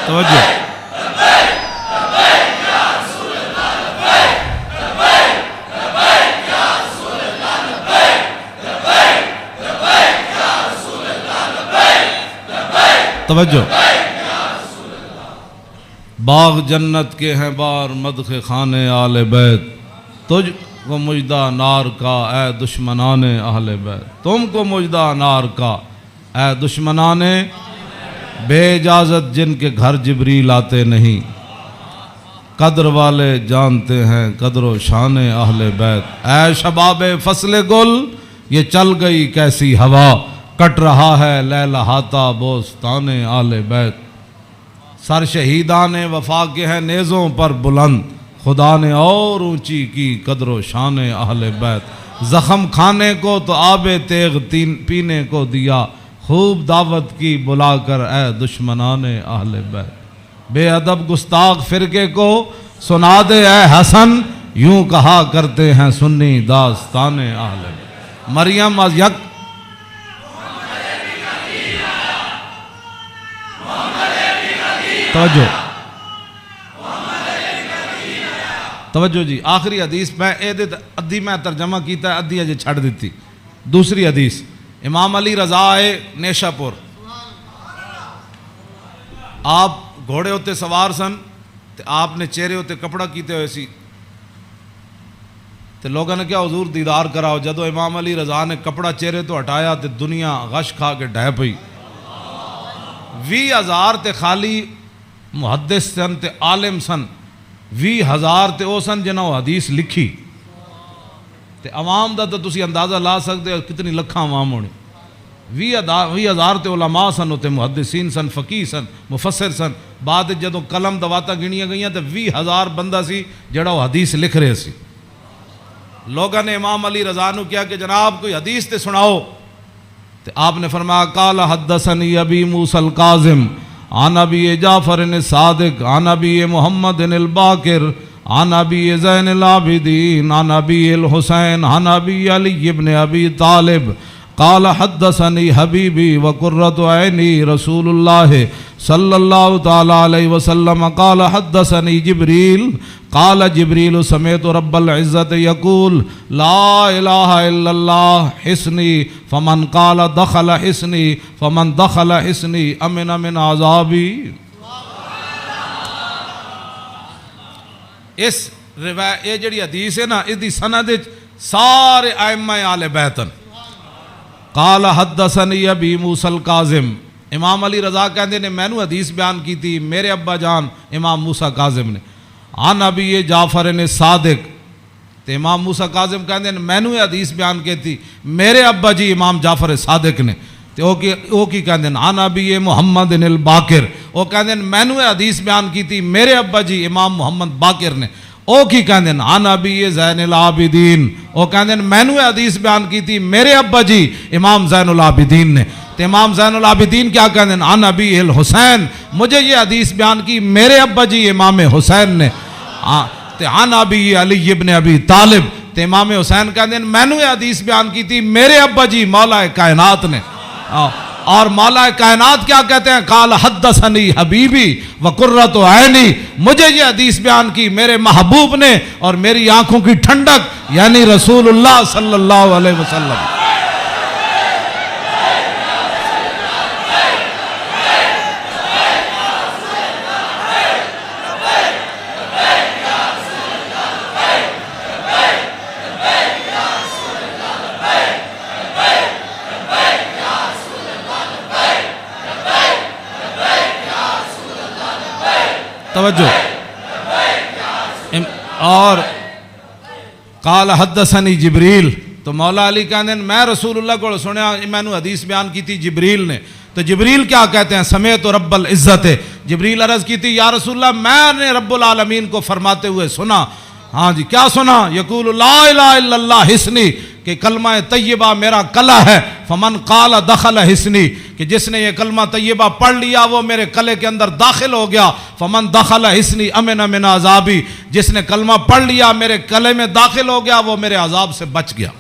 توجہ توجہ. باغ جنت کے ہیں بار مدخ خانے آل بیت, تجھ کو مجدہ نار کا اے دشمنان اہل بیت. تم کو مجدہ نار کا اے دشمنان بے اجازت جن کے گھر جبریل آتے نہیں. قدر والے جانتے ہیں قدر و شان اہل بیت. اے شباب فصل گل یہ چل گئی کیسی ہوا, کٹ رہا ہے لہلہاتا بوستان اہل بیت. سر شہیدان وفا کے ہیں نیزوں پر بلند, خدا نے اور اونچی کی قدر و شان اہل بیت. زخم کھانے کو تو آب تیغ پینے کو دیا, خوب دعوت کی بلا کر اے دشمنان اہل بیت. بے ادب گستاخ فرقے کو سنا دے اے حسن, یوں کہا کرتے ہیں سنی داستان اہل بیت. مریم از یک توجہ توجہ جی. آخری حدیث میں ادھی میں ترجمہ کیتا ہے, ادھی اجے چھڑ دیتی. دوسری حدیث امام علی رضا آئے نیشا پور, آپ گھوڑے ہوتے سوار سن, تے آپ نے چہرے ہوتے کپڑا کیتے ہوئے سی, تے لوگوں نے کیا حضور دیدار کراؤ. جدو امام علی رضا نے کپڑا چہرے تو ہٹایا تے دنیا غش کھا کے ڈھہ پئی. 20,000 تے خالی محدث سن تے عالم سن, 20,000 تے او سن جنہوں حدیث لکھی. تے عوام دا تو تسی اندازہ لا سکتے ہو کتنی لکھاں عوام ہونی. 20,000 تے علماء سن, تے محدثین سن, فقیہ سن, مفسر سن. بعد جدو قلم دواتا گنیاں گئیاں تے 20,000 بندہ سی جڑا وہ حدیث لکھ رہے سی. لوگوں نے امام علی رضا نو کیا کہ جناب کوئی حدیث تے سناؤ. تے آپ نے فرمایا قال حدثنی ابی موسیٰ الکاظم عن ابی جعفر الصادق عن ابی محمد الباقر عن ابی زین العابدین عن ابی الحسین عن ابی علی ابن ابی طالب قال حدثنی حبیبی وقرۃ عینی رسول اللہ صلی اللہ تعالی علیہ وسلم قال حدثنی جبریل قال جبریل سمعت رب العزت یقول لا الہ الا اللہ حسنی فمن قال دخل حسنی فمن دخل حسنی امن من عذابی. اس روایت یہ جڑی حدیث ہے نا, اس دی سند سارے ائمہ آل بیتن. قال حدثنی ابی موسیٰ الکاظم, امام علی رضا کہندے نے مینوں حدیث بیان کی تھی میرے ابا جان امام موسیٰ کاظم نے. عن ابی جعفر صادق, تے امام موسیٰ کاظم کہندے نے مینوں حدیث بیان کی تھی میرے ابا جی امام جعفر صادق نے. تے او کی کہندے نے عن ابی محمد الباقر, او کہندے نے مینوں حدیث بیان کی تھی میرے ابا جی امام محمد باقر نے. او کی کہندے عن ابی زین العابدین, او کہندے مینوں حدیث بیان کی تھی میرے ابا جی امام زین العابدین نے. تے امام زین العابدین کیا کہندے عن ابی الحسین, مجھے یہ حدیث بیان کی میرے ابا جی امام حسین نے. تے عن ابی علی ابن ابی طالب, تے امام حسین کہندے مینوں یہ حدیث بیان کی تھی میرے ابا جی مولا کائنات نے. اور مولا کائنات کیا کہتے ہیں قال حدثنی حبیبی وقرۃ عینی, مجھے یہ حدیث بیان کی میرے محبوب نے اور میری آنکھوں کی ٹھنڈک یعنی رسول اللہ صلی اللہ علیہ وسلم. توجہ اور قال حدثنی جبریل، تو مولا علی کہتے ہیں میں رسول اللہ کو سنیا، میں نے حدیث بیان کی تھی جبریل نے، تو جبریل کیا کہتے ہیں؟ سمیت رب العزت، جبریل عرض کی تھی یا رسول اللہ میں نے رب العالمین کو فرماتے ہوئے سنا، ہاں جی کیا سنا؟ یقول لا الہ الا اللہ حسنی، کہ کلمہ طیبہ میرا کلا ہے، فمن قال دخل حسنی، کہ جس نے یہ کلمہ طیبہ پڑھ لیا وہ میرے کلے کے اندر داخل ہو گیا، فمن دخل حسنی امن من عذابی، جس نے کلمہ پڑھ لیا میرے کلے میں داخل ہو گیا وہ میرے عذاب سے بچ گیا۔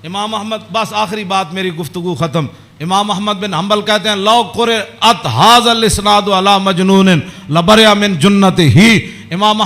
امام احمد، بس آخری بات میری گفتگو ختم، امام احمد بن حنبل کہتے ہیں لو قرأت ھذا الاسناد علی مجنون لبرئ من جنتہ، امام